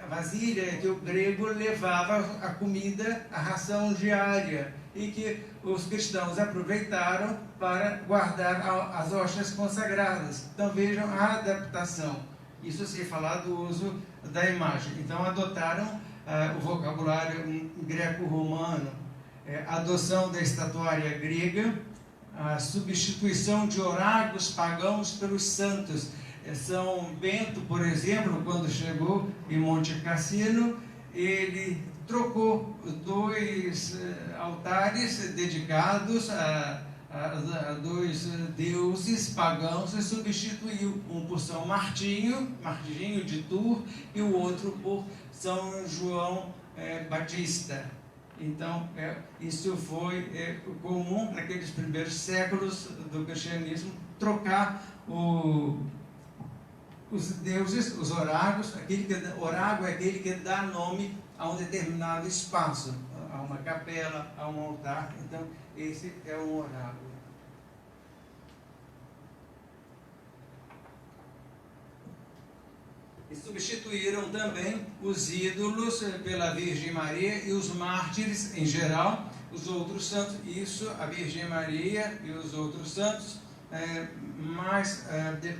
a vasilha que o grego levava a comida, a ração diária, e que os cristãos aproveitaram para guardar as hóstias consagradas. Então vejam a adaptação, isso sem falar do uso da imagem. Então adotaram o vocabulário greco-romano, a adoção da estatuária grega, a substituição de oráculos pagãos pelos santos. São Bento, por exemplo, quando chegou em Monte Cassino, ele trocou 2 altares dedicados a 2 deuses pagãos e substituiu um por São Martinho de Tours, e o outro por São João Batista. Então, isso foi comum naqueles primeiros séculos do cristianismo, trocar os deuses, os oráculos. Oráculo é aquele que dá nome a um determinado espaço, a uma capela, a um altar. Então, esse é um oráculo. E substituíram também os ídolos pela Virgem Maria e os mártires em geral, os outros santos, isso, a Virgem Maria e os outros santos, mas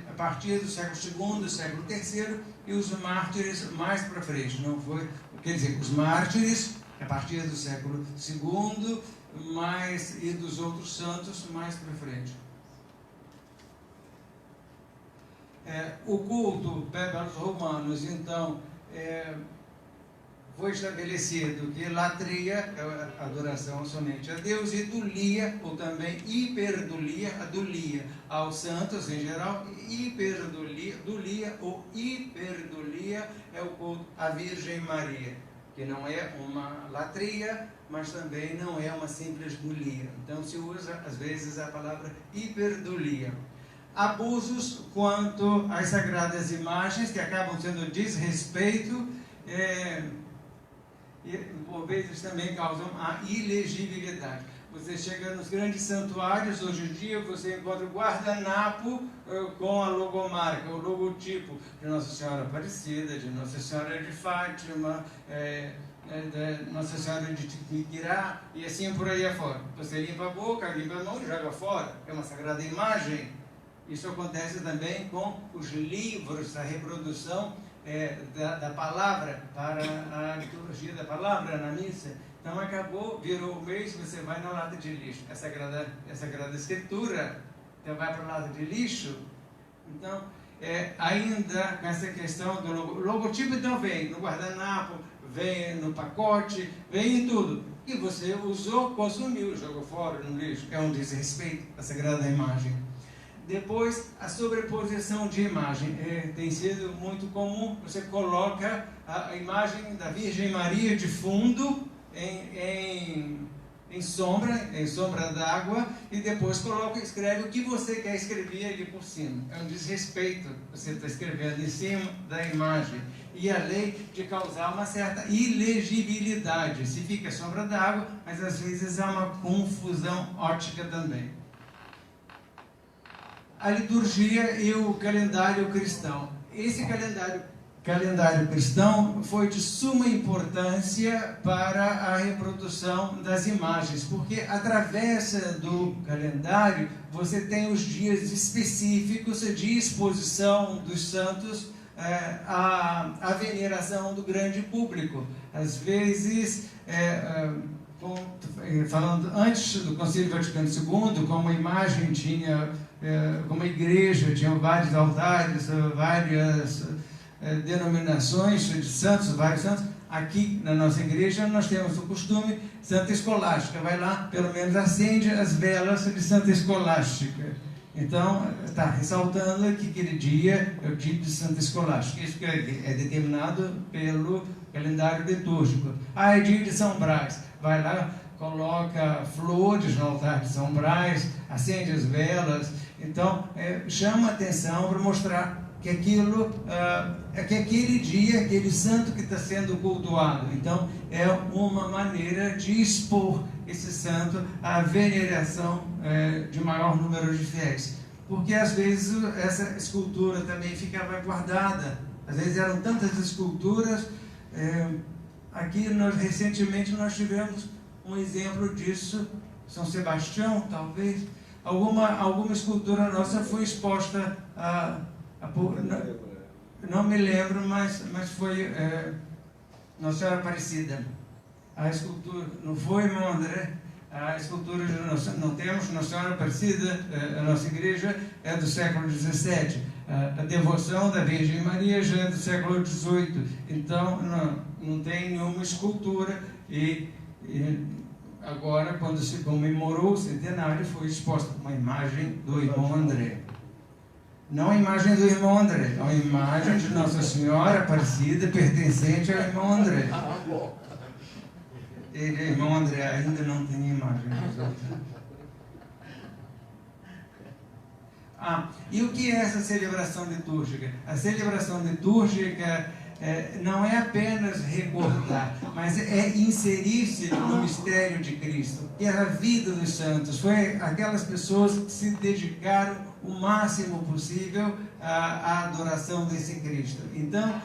a partir do século II, do século III, e os mártires mais para frente. Não foi, quer dizer, os mártires a partir do século II, e dos outros santos mais para frente. O culto pelos romanos, então, foi estabelecido que latria, adoração somente a Deus, e dulia, ou também hiperdulia, a dulia aos santos em geral, dulia ou hiperdulia é o culto à Virgem Maria, que não é uma latria, mas também não é uma simples dulia. Então se usa às vezes a palavra hiperdulia. Abusos quanto às sagradas imagens, que acabam sendo desrespeito, e por vezes também causam a ilegibilidade. Você chega nos grandes santuários, hoje em dia você encontra o guardanapo com a logomarca, o logotipo de Nossa Senhora Aparecida, de Nossa Senhora de Fátima, de Nossa Senhora de Tiquirá, e assim por aí afora. Você limpa a boca, limpa a mão e joga fora. É uma sagrada imagem. Isso acontece também com os livros, a reprodução da palavra, para a liturgia da palavra na missa. Então acabou, virou o mês, você vai na lata de lixo. A Sagrada Escritura, então vai para o lado de lixo. Então, ainda com essa questão do logotipo, então vem no guardanapo, vem no pacote, vem em tudo. E você usou, consumiu, jogou fora no lixo. É um desrespeito à Sagrada Imagem. Depois, a sobreposição de imagem. Tem sido muito comum, você coloca a imagem da Virgem Maria de fundo em sombra d'água, e depois escreve o que você quer escrever ali por cima. É um desrespeito, você está escrevendo em cima da imagem. E a lei de causar uma certa ilegibilidade. Se fica sombra d'água, mas às vezes há uma confusão ótica também. A liturgia e o calendário cristão. Esse calendário cristão foi de suma importância para a reprodução das imagens, porque através do calendário você tem os dias específicos de exposição dos santos à veneração do grande público. Às vezes, falando antes do Concílio Vaticano II, como a imagem tinha, como a igreja tinha vários altares, várias denominações de santos, vários santos. Aqui na nossa igreja nós temos o costume Santa Escolástica, vai lá, pelo menos acende as velas de Santa Escolástica. Então está ressaltando que aquele dia é o dia de Santa Escolástica. Isso que é determinado pelo calendário litúrgico. É dia de São Brás, vai lá, coloca flores no altar de São Brás, acende as velas. Então chama atenção para mostrar que aquele dia, aquele santo que está sendo cultuado. Então, é uma maneira de expor esse santo à veneração de maior número de fiéis. Porque, às vezes, essa escultura também ficava guardada. Às vezes, eram tantas esculturas. Aqui, recentemente, nós tivemos um exemplo disso. São Sebastião, talvez. Alguma escultura nossa foi exposta não me lembro, mas foi Nossa Senhora Aparecida. A escultura, não foi, irmão André? A escultura não temos Nossa Senhora Aparecida, a nossa igreja é do século XVII. A devoção da Virgem Maria já é do século XVIII. Então, não tem nenhuma escultura. E agora, quando se comemorou o centenário, foi exposta uma imagem do irmão André. Não a imagem do irmão André, é uma imagem de Nossa Senhora Aparecida pertencente ao irmão André. Irmão André ainda não tem imagem. E o que é essa celebração litúrgica? A celebração litúrgica não é apenas recordar, mas é inserir-se no mistério de Cristo, que é a vida dos santos. Foi aquelas pessoas que se dedicaram o máximo possível à adoração desse Cristo. Então,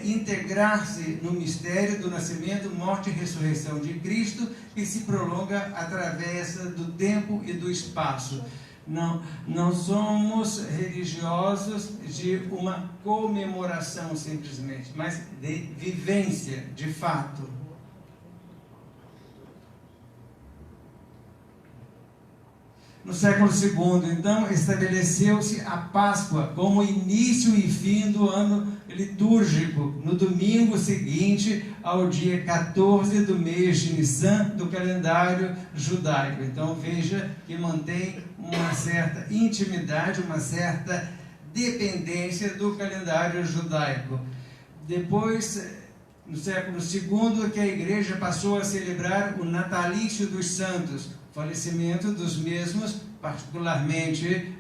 integrar-se no mistério do nascimento, morte e ressurreição de Cristo, que se prolonga através do tempo e do espaço. Não somos religiosos de uma comemoração simplesmente, mas de vivência, de fato. No século II, então, estabeleceu-se a Páscoa como início e fim do ano litúrgico, no domingo seguinte ao dia 14 do mês de Nissan do calendário judaico. Então, veja que mantém uma certa intimidade, uma certa dependência do calendário judaico. Depois, no século II, que a igreja passou a celebrar o natalício dos santos, falecimento dos mesmos, particularmente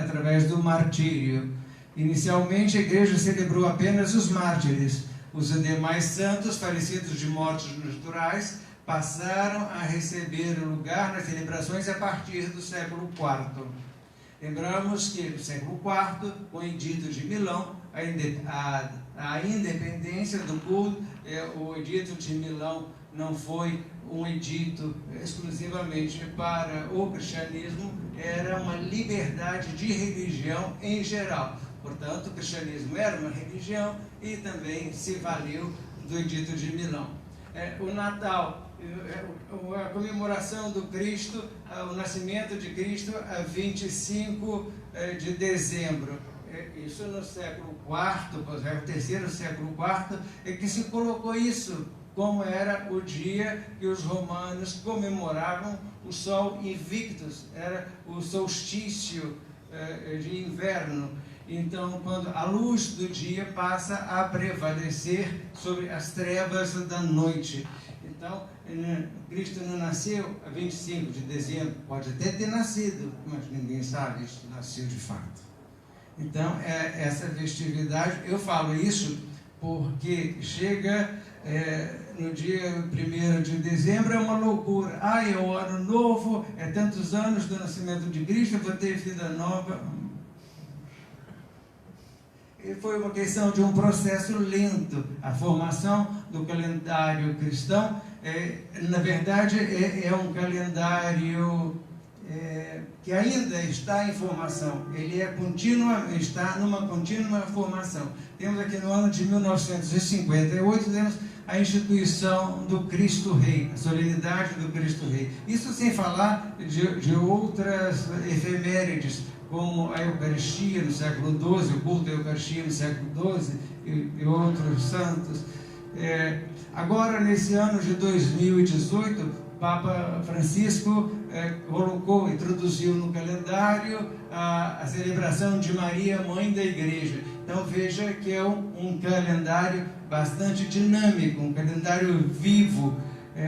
através do martírio. Inicialmente, a igreja celebrou apenas os mártires. Os demais santos, falecidos de mortes naturais, passaram a receber lugar nas celebrações a partir do século IV. Lembramos que no século IV, com o Edito de Milão, a independência do culto, o Edito de Milão não foi um edito exclusivamente para o cristianismo, era uma liberdade de religião em geral. Portanto, o cristianismo era uma religião e também se valeu do Edito de Milão. O Natal, a comemoração do Cristo, o nascimento de Cristo, a 25 de dezembro. Isso no século IV, o terceiro século IV, é que se colocou isso, como era o dia que os romanos comemoravam o Sol Invictus, era o solstício de inverno. Então, quando a luz do dia passa a prevalecer sobre as trevas da noite. Então, Cristo não nasceu a 25 de dezembro, pode até ter nascido, mas ninguém sabe se nasceu de fato. Então, essa festividade, eu falo isso porque chega no dia 1º de dezembro, é uma loucura. É o ano novo, é tantos anos do nascimento de Cristo, eu vou ter vida nova. E foi uma questão de um processo lento. A formação do calendário cristão, na verdade, é um calendário que ainda está em formação. Ele está numa contínua formação. Temos aqui no ano de 1958, temos a instituição do Cristo Rei, a solenidade do Cristo Rei. Isso sem falar de outras efemérides, como a Eucaristia no século XII, o culto à Eucaristia no século XII e outros santos. Agora, nesse ano de 2018, Papa Francisco introduziu no calendário a celebração de Maria, Mãe da Igreja. Então veja que é um calendário bastante dinâmico, um calendário vivo.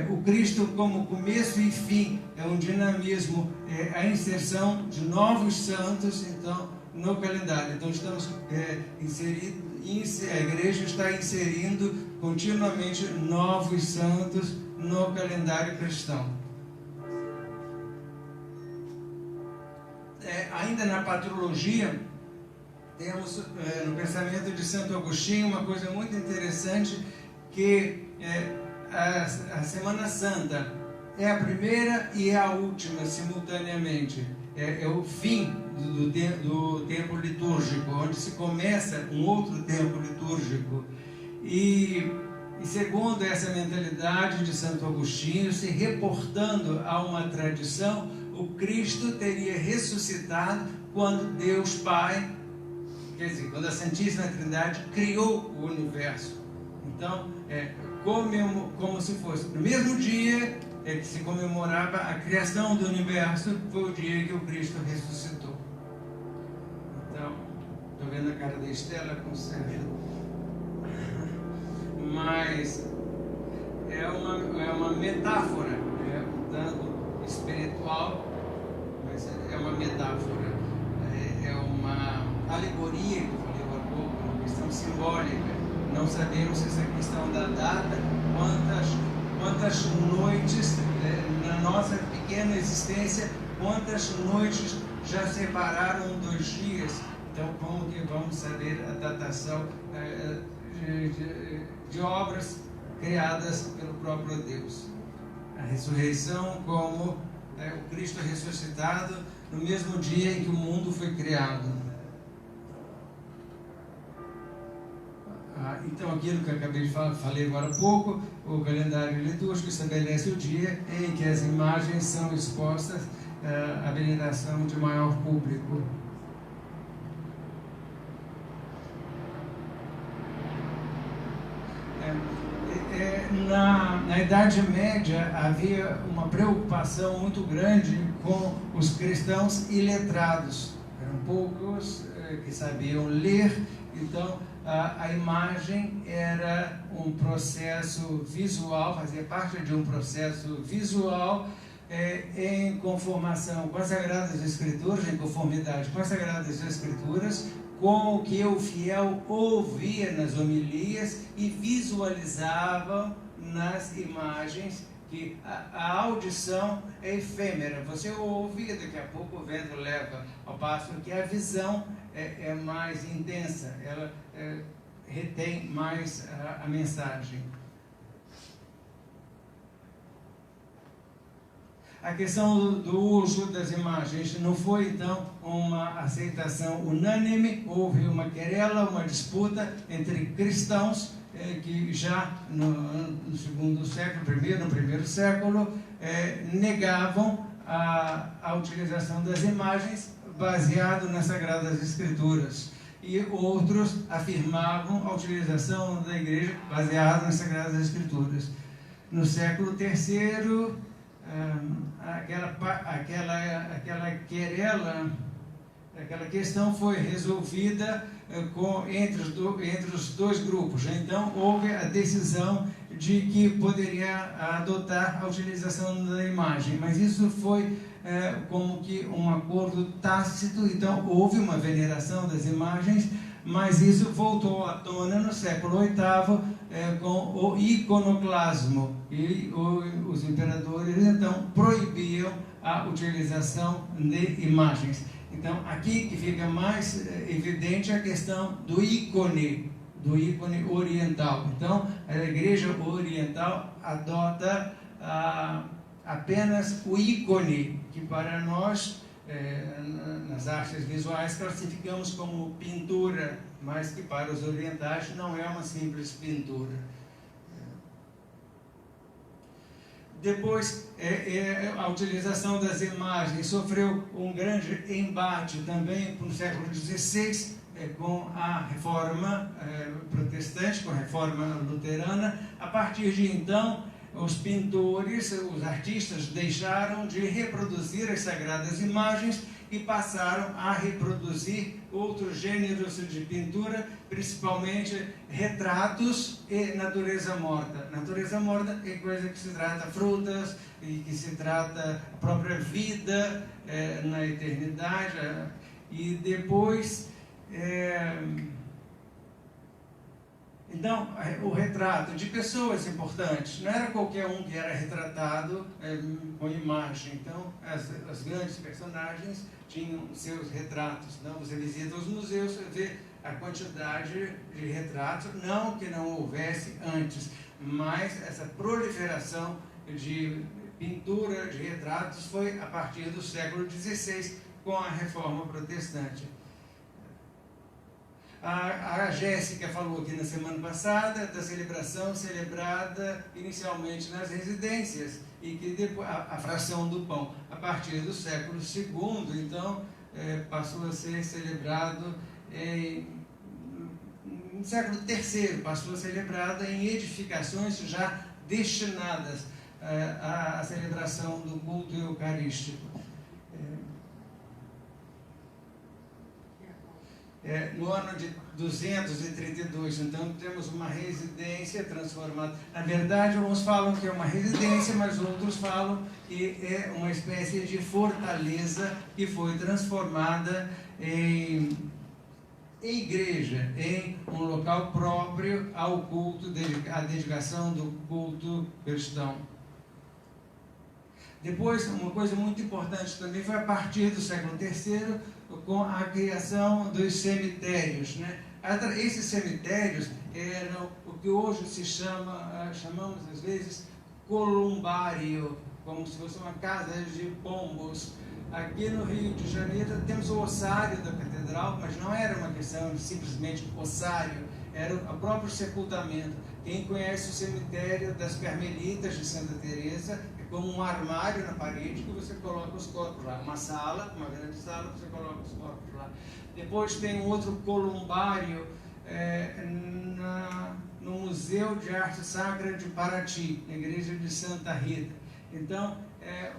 O Cristo como começo e fim, é um dinamismo, a inserção de novos santos, então, no calendário. Então estamos a igreja está inserindo continuamente novos santos no calendário cristão. Ainda na patrologia, temos no pensamento de Santo Agostinho uma coisa muito interessante, que a Semana Santa é a primeira e é a última simultaneamente. É o fim do tempo litúrgico, onde se começa um outro tempo litúrgico. E segundo essa mentalidade de Santo Agostinho, se reportando a uma tradição, o Cristo teria ressuscitado quando Deus Pai, quer dizer, quando a Santíssima Trindade criou o universo. Então, como se fosse no mesmo dia que se comemorava a criação do universo, foi o dia que o Cristo ressuscitou. Então, estou vendo a cara da Estela com certeza. Mas é uma metáfora, um tanto espiritual, mas é uma metáfora, é uma alegoria, que eu falei há pouco, uma questão simbólica. Não sabemos essa questão da data, quantas noites, na nossa pequena existência, quantas noites já separaram 2 dias. Então, como que vamos saber a datação de obras criadas pelo próprio Deus? A ressurreição como o Cristo ressuscitado no mesmo dia em que o mundo foi criado. Então, aquilo que eu acabei de falei agora há pouco, o calendário litúrgico estabelece o dia em que as imagens são expostas à veneração de maior público. Na Idade Média havia uma preocupação muito grande com os cristãos iletrados. Eram poucos que sabiam ler, então a imagem era um processo visual, fazia parte de um processo visual em conformação com as Sagradas Escrituras, em conformidade com as Sagradas Escrituras, com o que o fiel ouvia nas homilias e visualizava nas imagens, que a audição é efêmera, você ouve e daqui a pouco o vento leva, ao passo que a visão é mais intensa, ela retém mais a mensagem. A questão do uso das imagens não foi, então, uma aceitação unânime, houve uma querela, uma disputa entre cristãos que já no segundo século, no primeiro século, negavam a utilização das imagens baseado nas Sagradas Escrituras. E outros afirmavam a utilização da igreja baseada nas Sagradas Escrituras. No século III, aquela questão foi resolvida entre os dois grupos. Então, houve a decisão de que poderia adotar a utilização da imagem, mas isso foi como que um acordo tácito. Então, houve uma veneração das imagens, mas isso voltou à tona no século VIII, com o iconoclasmo, e os imperadores então proibiam a utilização de imagens. Então, aqui que fica mais evidente a questão do ícone oriental. Então, a igreja oriental adota apenas o ícone, que para nós, nas artes visuais, classificamos como pintura, mas que para os orientais não é uma simples pintura. Depois, a utilização das imagens sofreu um grande embate também no século XVI, com a reforma protestante, com a reforma luterana. A partir de então, os pintores, os artistas deixaram de reproduzir as sagradas imagens e passaram a reproduzir outros gêneros de pintura, principalmente retratos e natureza morta. Natureza morta é coisa que se trata frutas, e que se trata a própria vida na eternidade. E depois, então, o retrato de pessoas importantes, não era qualquer um que era retratado com imagem. Então, as grandes personagens tinham seus retratos. Então, você visita os museus, você vê a quantidade de retratos, não que não houvesse antes, mas essa proliferação de pintura de retratos foi a partir do século XVI, com a reforma protestante. A Jéssica falou aqui na semana passada da celebração celebrada inicialmente nas residências, e que depois a fração do pão, a partir do século II, então, passou a ser celebrado no século III, passou a ser celebrada em edificações já destinadas à celebração do culto eucarístico. No ano de 232, então, temos uma residência transformada. Na verdade, uns falam que é uma residência, mas outros falam que é uma espécie de fortaleza que foi transformada em igreja, em um local próprio ao culto, à dedicação do culto cristão. Depois, uma coisa muito importante também foi a partir do século III, com a criação dos cemitérios, né? Esses cemitérios eram o que hoje chamamos às vezes columbário, como se fosse uma casa de pombos. Aqui no Rio de Janeiro temos o ossário da catedral, mas não era uma questão de simplesmente ossário, era o próprio sepultamento. Quem conhece o cemitério das Carmelitas de Santa Teresa, como um armário na parede que você coloca os corpos lá. Uma sala, uma grande sala, você coloca os corpos lá. Depois tem um outro columbário no Museu de Arte Sacra de Paraty, na igreja de Santa Rita. Então,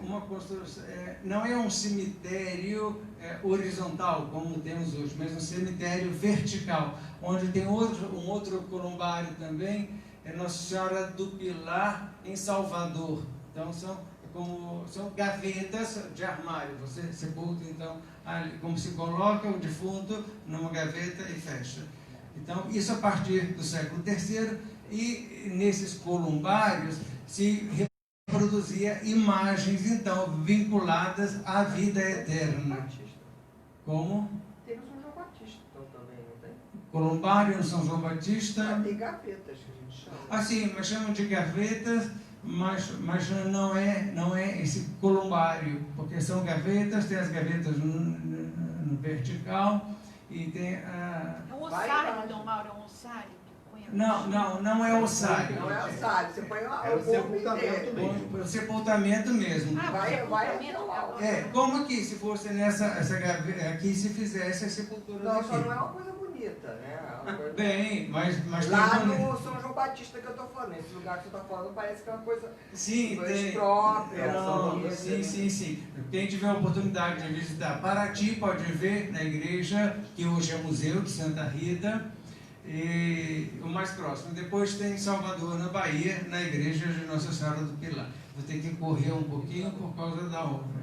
uma construção, não é um cemitério horizontal, como temos hoje, mas um cemitério vertical, onde tem um outro columbário também, Nossa Senhora do Pilar, em Salvador. Então, são gavetas de armário. Você sepulta, então, como se coloca o defunto numa gaveta e fecha. Então, isso a partir do século III, e nesses columbários se reproduzia imagens, então, vinculadas à vida eterna. Como? Tem no São João Batista, então, também, não tem? Columbário no São João Batista. Tem gavetas que a gente chama. Sim, mas chamam de gavetas, mas não é esse columbário, porque são gavetas, tem as gavetas no vertical e tem a... É um ossário, Dom Mauro, é um ossário que põe a... Não é ossário. Não é ossário, você põe É o corpo sepultamento inteiro. mesmo. O sepultamento mesmo. Ah, Vai sepultamento, até lá. Como que se fosse essa gaveta aqui, se fizesse a sepultura Não, daqui. só não é uma coisa bonita, né? É uma coisa... Bem, mas Lá tem... no São João Batista que eu tô falando, esse lugar que você tá falando parece que é uma coisa Sim, mais tem. própria. Não, bonita, né? sim. Quem tiver a oportunidade de visitar Paraty pode ver na igreja, que hoje é Museu de Santa Rita, e o mais próximo. Depois tem em Salvador, na Bahia, na igreja de Nossa Senhora do Pilar. Vou ter que correr um pouquinho por causa da obra.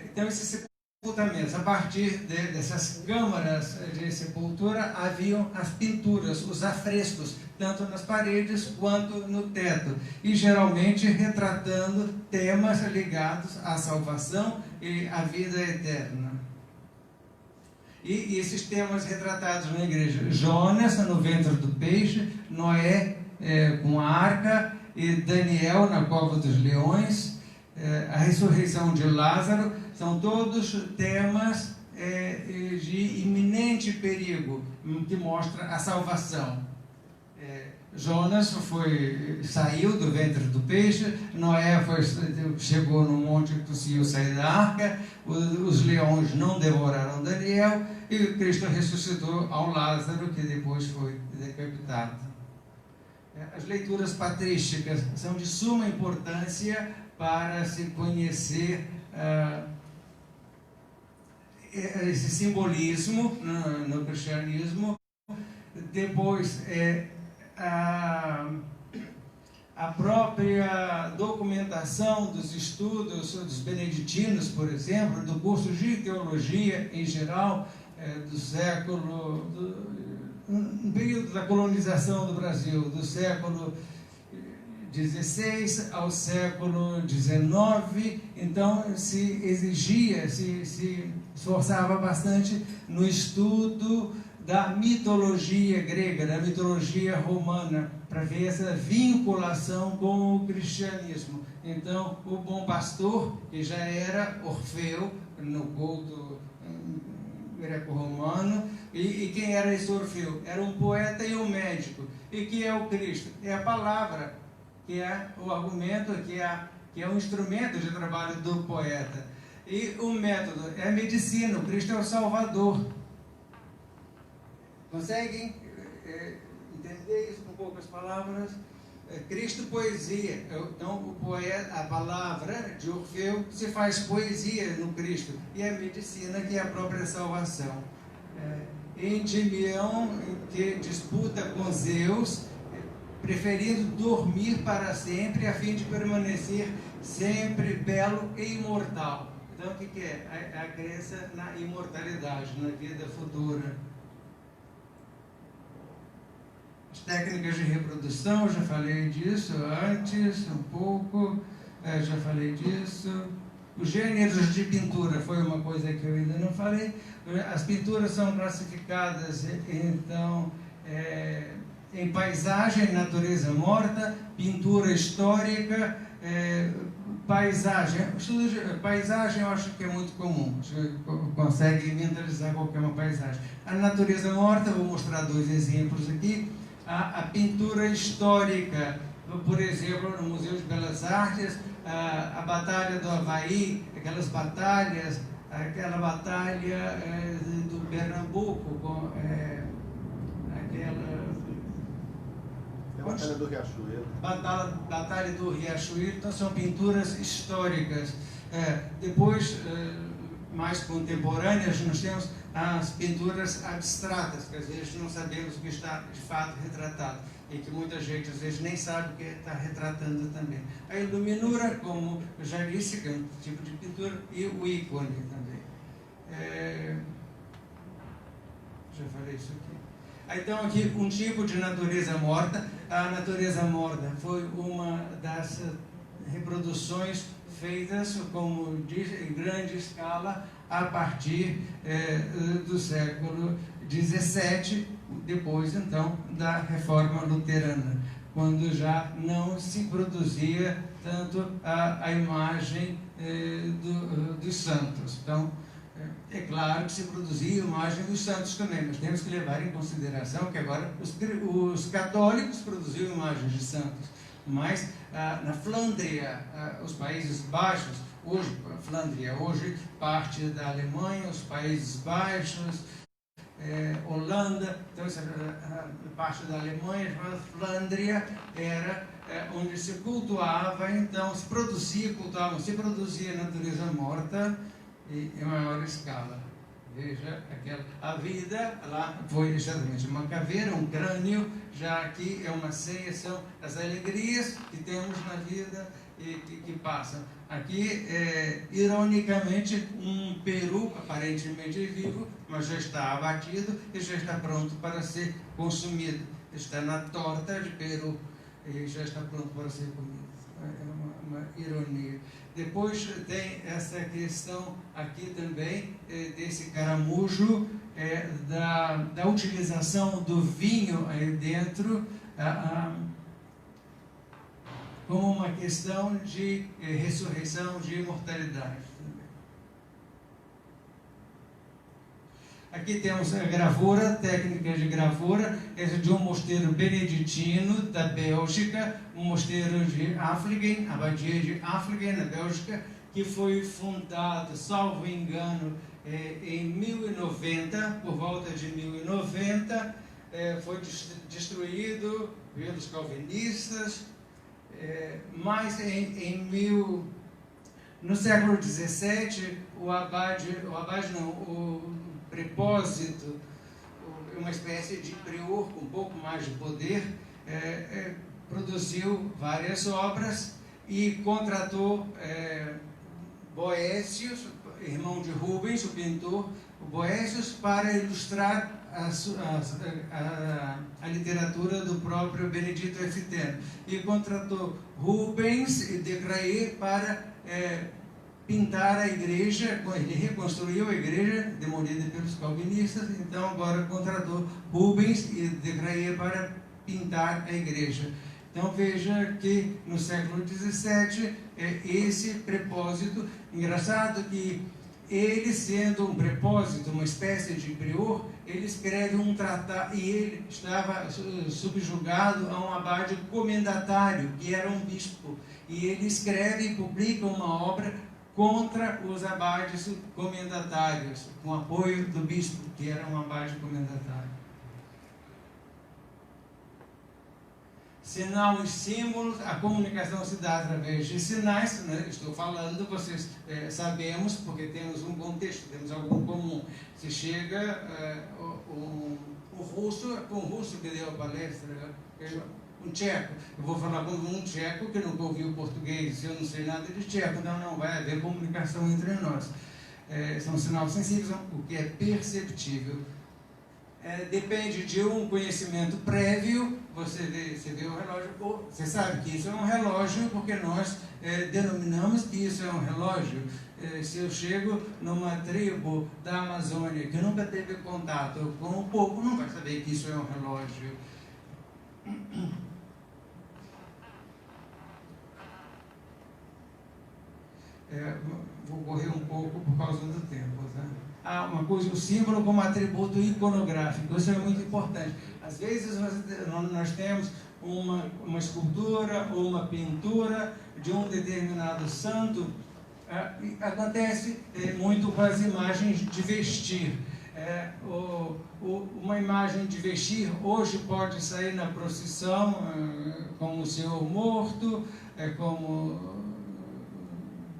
Então, esses sepultamentos, a partir dessas câmaras de sepultura, haviam as pinturas, os afrescos, tanto nas paredes quanto no teto, e geralmente retratando temas ligados à salvação e à vida eterna. E esses temas retratados na igreja: Jonas no ventre do peixe, Noé com a arca, e Daniel na cova dos leões, a ressurreição de Lázaro, são todos temas de iminente perigo, que mostra a salvação. Jonas saiu do ventre do peixe, Noé chegou no monte que conseguiu sair da arca, os leões não devoraram Daniel, e Cristo ressuscitou ao Lázaro, que depois foi decapitado. As leituras patrísticas são de suma importância para se conhecer esse simbolismo no cristianismo. Depois, a própria documentação dos estudos dos beneditinos, por exemplo, do curso de teologia em geral, do século, no período da colonização do Brasil, do século XVI ao século XIX, então se exigia, se esforçava bastante no estudo da mitologia grega, da mitologia romana, para ver essa vinculação com o cristianismo. Então, o bom pastor, que já era Orfeu no culto greco-romano, e quem era esse Orfeu? Era um poeta e um médico. E que é o Cristo? É a palavra, que é o argumento, que é o instrumento de trabalho do poeta. E o método é a medicina, o Cristo é o Salvador. Conseguem entender isso com poucas palavras? Cristo, poesia. Então, o poeta, a palavra de Orfeu se faz poesia no Cristo. E a medicina, que é a própria salvação. Endymion, que disputa com Zeus, preferindo dormir para sempre, a fim de permanecer sempre belo e imortal. Então, o que é? A crença na imortalidade, na vida futura. As técnicas de reprodução, já falei disso antes, um pouco, já falei disso. Os gêneros de pintura foi uma coisa que eu ainda não falei. As pinturas são classificadas, então, em paisagem, natureza morta, pintura histórica, paisagem. Paisagem eu acho que é muito comum, você consegue mentalizar qual que é uma paisagem. A natureza morta, vou mostrar dois exemplos aqui. A pintura histórica, por exemplo, no Museu de Belas Artes, a Batalha do Havaí, aquela batalha do Pernambuco, a Batalha do Riachuelo. Batalha do Riachuelo, então são pinturas históricas. Depois, mais contemporâneas, nós temos as pinturas abstratas, que às vezes não sabemos o que está de fato retratado, e que muita gente às vezes nem sabe o que está retratando também. A iluminura, como eu já disse, que é um tipo de pintura, e o ícone também. Já falei isso aqui. Então, aqui um tipo de natureza morta. A natureza morta foi uma das reproduções feitas, como diz, em grande escala, a partir do século XVII, depois, então, da Reforma Luterana. quando já não se produzia tanto a imagem dos santos. Então, é claro que se produzia a imagem dos santos também, mas temos que levar em consideração que agora os católicos produziam imagens de santos, mas na Flandria, os Países Baixos, hoje, Flandria, hoje parte da Alemanha, os Países Baixos, Holanda, então essa parte da Alemanha, chamada Flandria, era onde se cultuava, então se produzia natureza morta e em maior escala. Veja, a vida lá foi exatamente uma caveira, um crânio, já aqui é uma ceia, são as alegrias que temos na vida e que passam. Aqui, ironicamente, um peru aparentemente vivo, mas já está abatido e já está pronto para ser consumido. Está na torta de peru e já está pronto para ser comido. É uma ironia. Depois tem essa questão aqui também desse caramujo, da utilização do vinho aí dentro, como uma questão de ressurreição, de imortalidade. Aqui temos a gravura, técnica de gravura, essa de um mosteiro beneditino da Bélgica, um mosteiro de Affligem, a abadia de Affligem, na Bélgica, que foi fundado, salvo engano, em 1090, por volta de 1090, foi destruído pelos calvinistas, mas no século XVII, o prepósito, uma espécie de prior com um pouco mais de poder, produziu várias obras e contratou Boécios, irmão de Rubens, o pintor, o Boécios, para ilustrar a literatura do próprio Benedito Efiteno. E contratou Rubens e De Grayer para pintar a igreja. Ele reconstruiu a igreja demolida pelos calvinistas, então agora contratou Rubens e De Grayer para pintar a igreja. Então veja que no século XVII, esse prepósito, engraçado que ele, sendo um prepósito, uma espécie de prior, ele escreve um tratado, e ele estava subjugado a um abade comendatário, que era um bispo, e ele escreve e publica uma obra contra os abades comendatários, com apoio do bispo, que era um abade comendatário. Sinal e símbolos, a comunicação se dá através de sinais, né? Estou falando, vocês sabemos, porque temos um contexto, temos algum comum. Se chega um russo que deu a palestra, um tcheco, eu vou falar com um tcheco que nunca ouviu português, se eu não sei nada de tcheco, não vai haver comunicação entre nós. São sinais sensíveis, o que é perceptível. Depende de um conhecimento prévio. Você vê o relógio, você sabe que isso é um relógio, porque nós denominamos que isso é um relógio. Se eu chego numa tribo da Amazônia que nunca teve contato com o povo, não vai saber que isso é um relógio. Vou correr um pouco por causa do tempo, tá? Uma coisa, o símbolo como atributo iconográfico, isso é muito importante. Às vezes nós temos uma escultura ou uma pintura de um determinado santo, acontece muito com as imagens de vestir. Uma imagem de vestir hoje pode sair na procissão como o Senhor morto, como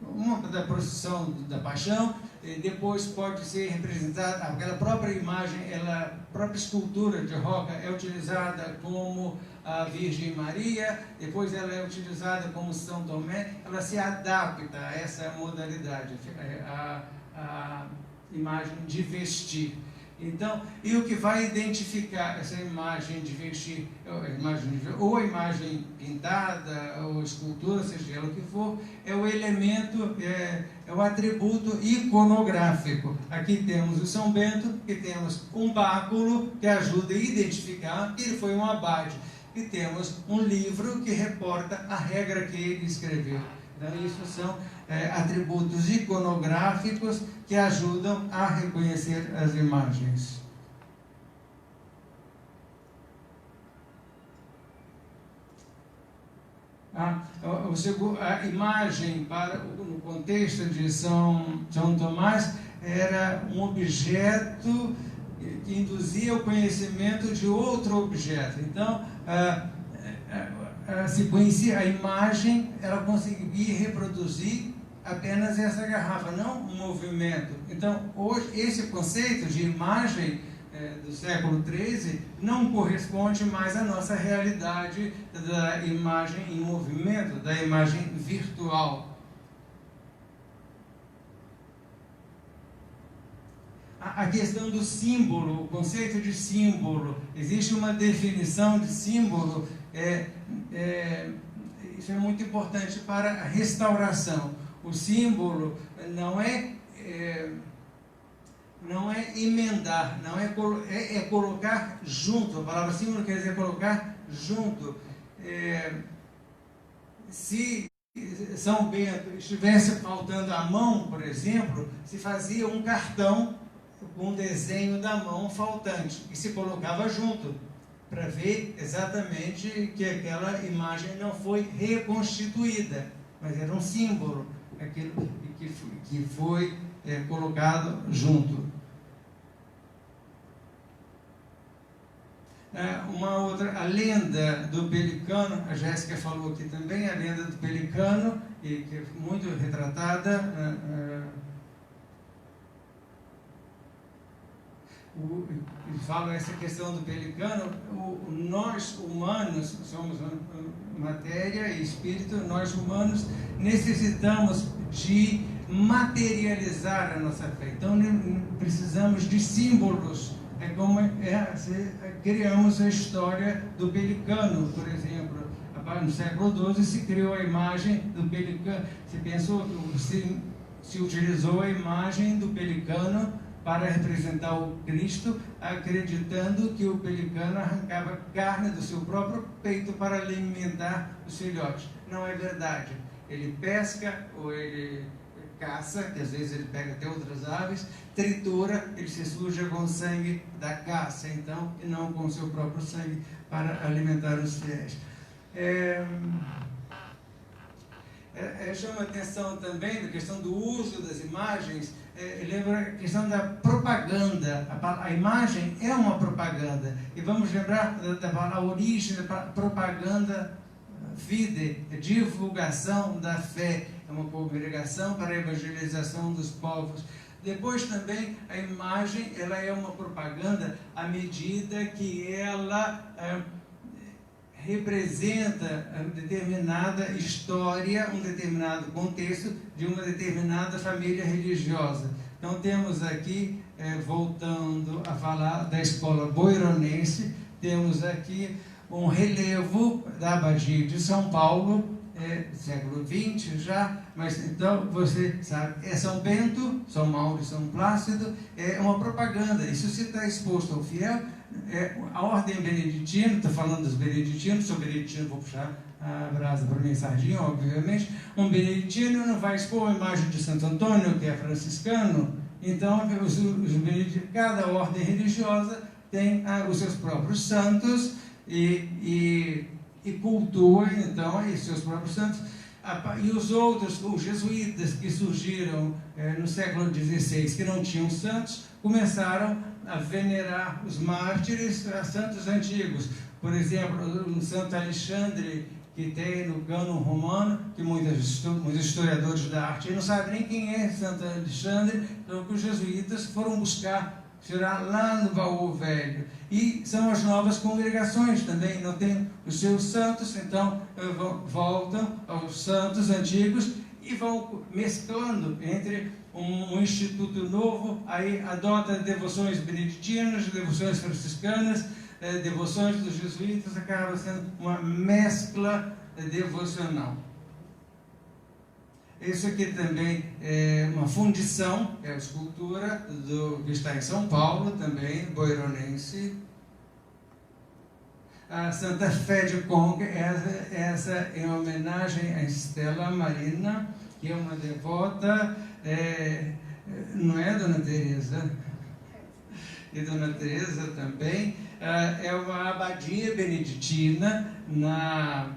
uma da procissão da paixão, depois pode ser representada, aquela própria imagem, a própria escultura de roca é utilizada como a Virgem Maria, depois ela é utilizada como São Tomé, ela se adapta a essa modalidade, a imagem de vestir. Então, e o que vai identificar essa imagem de vestir, ou a imagem pintada, ou escultura, seja ela o que for, é o elemento, é o atributo iconográfico. Aqui temos o São Bento, que temos um báculo que ajuda a identificar que ele foi um abade. e temos um livro que reporta a regra que ele escreveu. Então, isso são atributos iconográficos que ajudam a reconhecer as imagens. A imagem, no contexto de São Tomás, era um objeto que induzia o conhecimento de outro objeto. Então, se conhecia a imagem, ela conseguia reproduzir apenas essa garrafa, não um movimento. Então, hoje, esse conceito de imagem do século XIII não corresponde mais à nossa realidade da imagem em movimento, da imagem virtual. A questão do símbolo, o conceito de símbolo, existe uma definição de símbolo, isso é muito importante para a restauração. O símbolo não é emendar, é colocar junto. A palavra símbolo quer dizer colocar junto. Se São Bento estivesse faltando a mão, por exemplo, se fazia um cartão com um desenho da mão faltante e se colocava junto, para ver exatamente que aquela imagem não foi reconstituída, mas era um símbolo, aquilo que foi colocado junto. Uma outra, a lenda do pelicano, a Jéssica falou aqui também, a lenda do pelicano, que é muito retratada. Fala essa questão do pelicano. Nós humanos somos matéria e espírito. Nós humanos necessitamos de materializar a nossa fé. Então precisamos de símbolos. É como criamos a história do pelicano, por exemplo. No século XII se criou a imagem do pelicano. Se utilizou a imagem do pelicano para representar o Cristo, acreditando que o pelicano arrancava carne do seu próprio peito para alimentar os filhotes. Não é verdade. Ele pesca ou ele caça, que às vezes ele pega até outras aves, tritura, ele se suja com o sangue da caça, então, e não com o seu próprio sangue para alimentar os fiéis. Chama a atenção também a questão do uso das imagens. Lembra a questão da propaganda. A imagem é uma propaganda. E vamos lembrar da origem da propaganda fide, divulgação da fé. É uma congregação para a evangelização dos povos. Depois também a imagem, ela é uma propaganda à medida que ela representa uma determinada história, um determinado contexto de uma determinada família religiosa. Então temos aqui, voltando a falar da escola boironense, temos aqui um relevo da Abadia de São Paulo, século XX já, mas então você sabe, São Bento, São Mauro e São Plácido, é uma propaganda, isso se está exposto ao fiel. A ordem beneditina, estou falando dos beneditinos, sou beneditino, vou puxar a brasa para minha sardinha, obviamente. Um beneditino não vai expor a imagem de Santo Antônio, que é franciscano. Então, cada ordem religiosa tem os seus próprios santos e cultua, então, os seus próprios santos. E os outros, os jesuítas que surgiram no século XVI, que não tinham santos, começaram a venerar os mártires, santos antigos. Por exemplo, o Santo Alexandre, que tem no cânon romano, que muitos historiadores da arte não sabem nem quem é Santo Alexandre, então que os jesuítas foram buscar, tirar lá no baú velho. E são as novas congregações também, não tem os seus santos, então voltam aos santos antigos e vão mesclando entre um instituto novo, aí adota devoções beneditinas, devoções franciscanas, devoções dos jesuítas, acaba sendo uma mescla devocional. Isso aqui também é uma fundição, é a escultura que está em São Paulo, também, boironense. a Santa Fé de Conca. Essa em homenagem a Stella Marina, que é uma devota, não é, Dona Teresa? E Dona Teresa também, é uma abadia beneditina na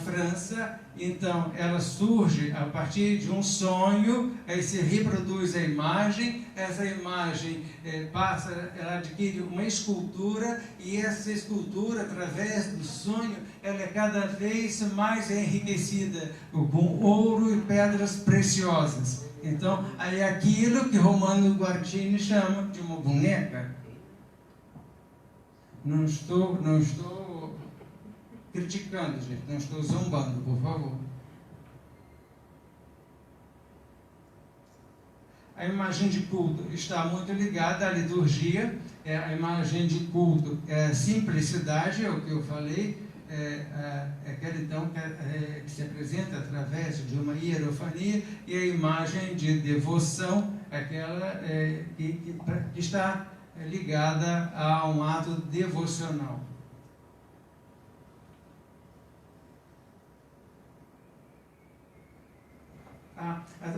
França. Então, ela surge a partir de um sonho, aí se reproduz a imagem, essa imagem ela adquire uma escultura, e essa escultura, através do sonho, ela é cada vez mais enriquecida com ouro e pedras preciosas. Então, aí é aquilo que Romano Guardini chama de uma boneca. Não estou criticando, gente, não estou zombando, por favor. A imagem de culto está muito ligada à liturgia. A imagem de culto é a simplicidade, é o que eu falei, aquela então que se apresenta através de uma hierofania, e a imagem de devoção, aquela que está ligada a um ato devocional.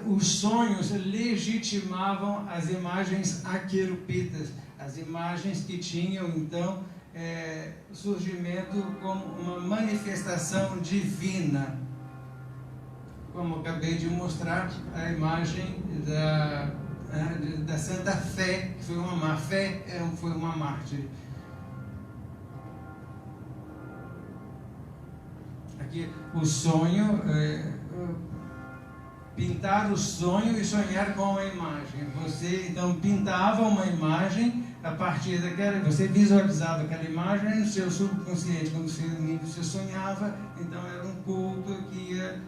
Os sonhos legitimavam as imagens aquerupitas, as imagens que tinham então surgimento como uma manifestação divina, como acabei de mostrar a imagem da Santa Fé, que foi uma fé, foi uma mártir. Aqui o sonho, pintar o sonho e sonhar com a imagem. Você então pintava uma imagem a partir daquela, você visualizava aquela imagem no seu subconsciente, quando você sonhava, então era um culto que ia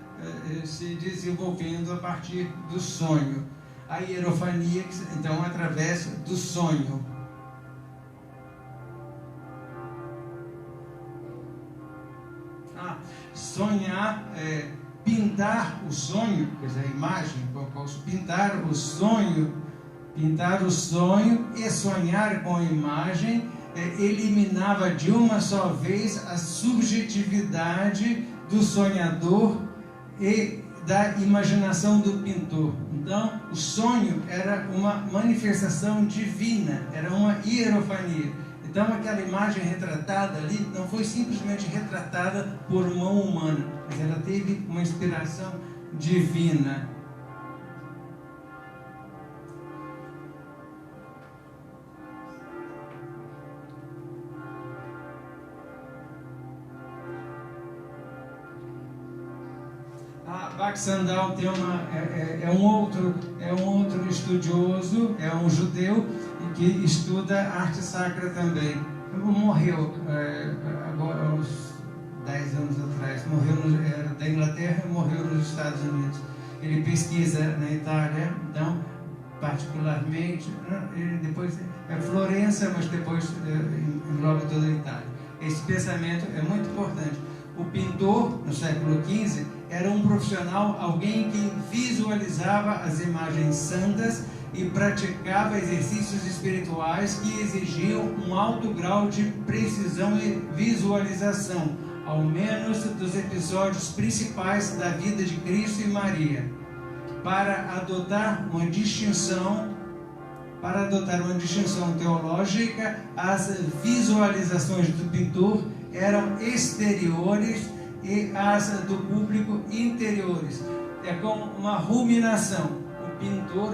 se desenvolvendo a partir do sonho. A hierofania, então, através do sonho. Sonhar, pintar o sonho, quer dizer, a imagem, eu posso pintar o sonho e sonhar com a imagem, eliminava de uma só vez a subjetividade do sonhador e da imaginação do pintor. Então, o sonho era uma manifestação divina, era uma hierofania. Então, aquela imagem retratada ali não foi simplesmente retratada por mão humana, mas ela teve uma inspiração divina. Baxandal tem é um outro estudioso, é um judeu que estuda arte sacra também. Morreu agora, há uns 10 anos atrás, era da Inglaterra e morreu nos Estados Unidos. Ele pesquisa na Itália, então, particularmente, ele depois é Florença, mas depois engloba toda a Itália. Esse pensamento é muito importante. O pintor, no século XV, era um profissional, alguém que visualizava as imagens santas e praticava exercícios espirituais que exigiam um alto grau de precisão e visualização, ao menos dos episódios principais da vida de Cristo e Maria, para adotar uma distinção teológica. As visualizações do pintor eram exteriores e as do público interiores. É como uma ruminação. O pintor,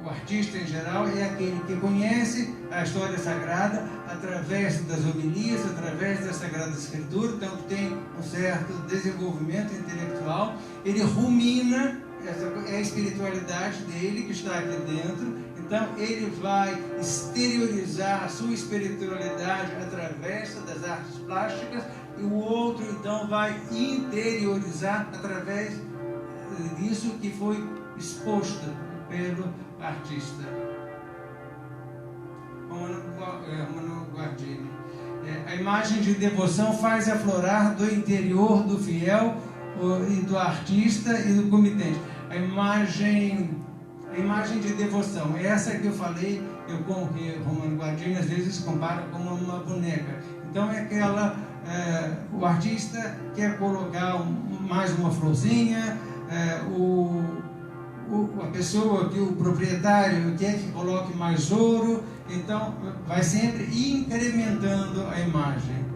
o artista em geral, é aquele que conhece a história sagrada através das homilias, através da Sagrada Escritura, então tem um certo desenvolvimento intelectual. Ele rumina, essa é a espiritualidade dele que está aqui dentro. Então ele vai exteriorizar a sua espiritualidade através das artes plásticas, e o outro então vai interiorizar através disso que foi exposto pelo artista. Romano Guardini. A imagem de devoção faz aflorar do interior do fiel e do artista e do comitente. A imagem de devoção, essa que eu falei, com o que Romano Guardini às vezes compara como uma boneca. Então é aquela, o artista quer colocar mais uma florzinha, a pessoa, o proprietário quer que coloque mais ouro, então vai sempre incrementando a imagem.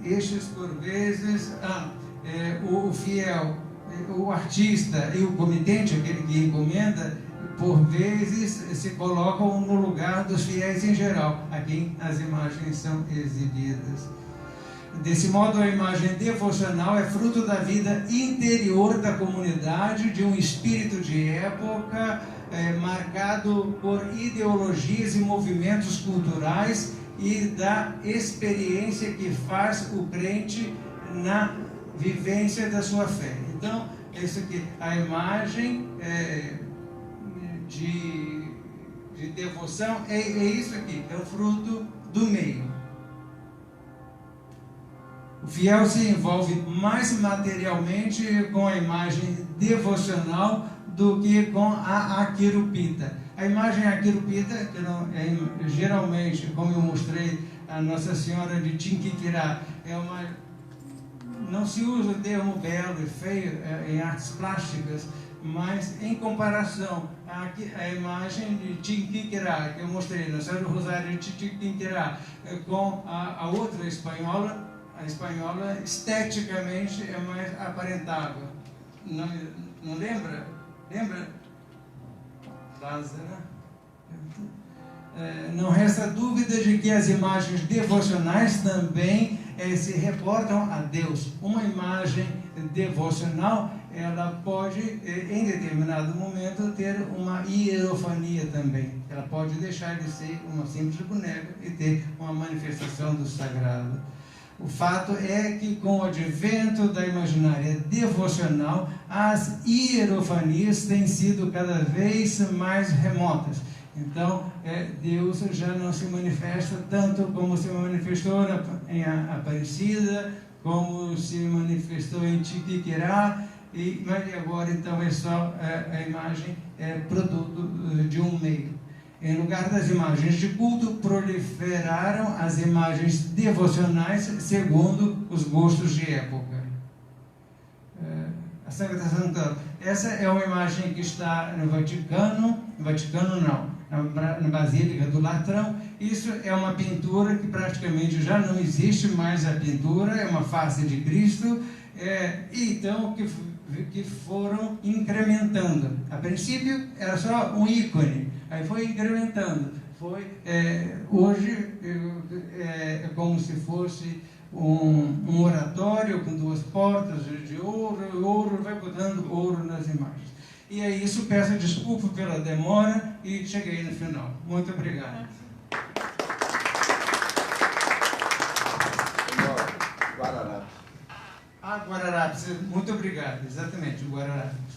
Estes, por vezes, o fiel, o artista e o comitente, aquele que encomenda, por vezes se colocam no lugar dos fiéis em geral, a quem as imagens são exibidas. Desse modo, a imagem devocional é fruto da vida interior da comunidade, de um espírito de época marcado por ideologias e movimentos culturais e da experiência que faz o crente na vivência da sua fé. Então, isso aqui, a imagem de devoção é isso aqui, é o fruto do meio. O fiel se envolve mais materialmente com a imagem devocional do que com a aquirupita. A imagem aquirupita, que não, geralmente, como eu mostrei, a Nossa Senhora de Tinquiquirá, não se usa o termo belo e feio em artes plásticas, mas em comparação à imagem de Tinquiquirá, que eu mostrei, Nossa Senhora do Rosário de Tinquiquirá, com a outra espanhola, a espanhola esteticamente é mais aparentável. Não lembra? Lembra? Lázara? Não resta dúvida de que as imagens devocionais também se reportam a Deus. Uma imagem devocional, ela pode, em determinado momento, ter uma hierofania também. Ela pode deixar de ser uma simples boneca e ter uma manifestação do sagrado. O fato é que, com o advento da imaginária devocional, as hierofanias têm sido cada vez mais remotas. Então, Deus já não se manifesta tanto como se manifestou em Aparecida, como se manifestou em Tinquiquirá, mas agora, então, é só a imagem produto de um meio. Em lugar das imagens de culto, proliferaram as imagens devocionais segundo os gostos de época. A Sagrada Santa, essa é uma imagem que está no Vaticano não, na Basílica do Latrão. Isso é uma pintura que praticamente já não existe mais a pintura, é uma face de Cristo, então que foram incrementando. A princípio era só um ícone, aí foi incrementando. Hoje é como se fosse um oratório com duas portas de ouro, vai botando ouro nas imagens. E é isso, peço desculpa pela demora e cheguei no final. Muito obrigado. Guararapes. Guararapes, muito obrigado, exatamente, Guararapes.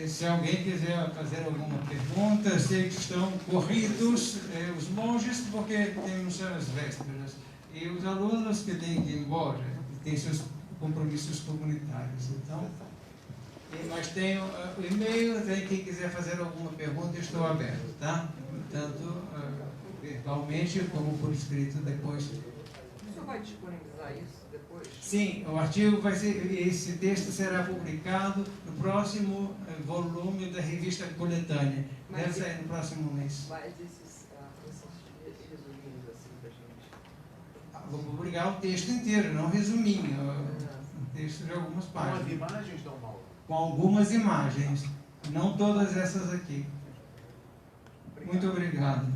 Se alguém quiser fazer alguma pergunta, sei que estão corridos os monges, porque temos as vésperas, e os alunos que têm que ir embora, que têm seus compromissos comunitários. Então, mas tem o e-mail, quem quiser fazer alguma pergunta, estou aberto, tá? Tanto virtualmente como por escrito depois. O senhor vai disponibilizar isso depois? Sim, o artigo vai ser, esse texto será publicado no próximo volume da revista Coletânea. Deve sair no próximo mês. Mas esses resuminhos assim da gente. Vou publicar o texto inteiro, não resuminho. Um texto de algumas páginas. Com as imagens, Dom Mauro? Com algumas imagens, não todas essas aqui. Muito obrigado.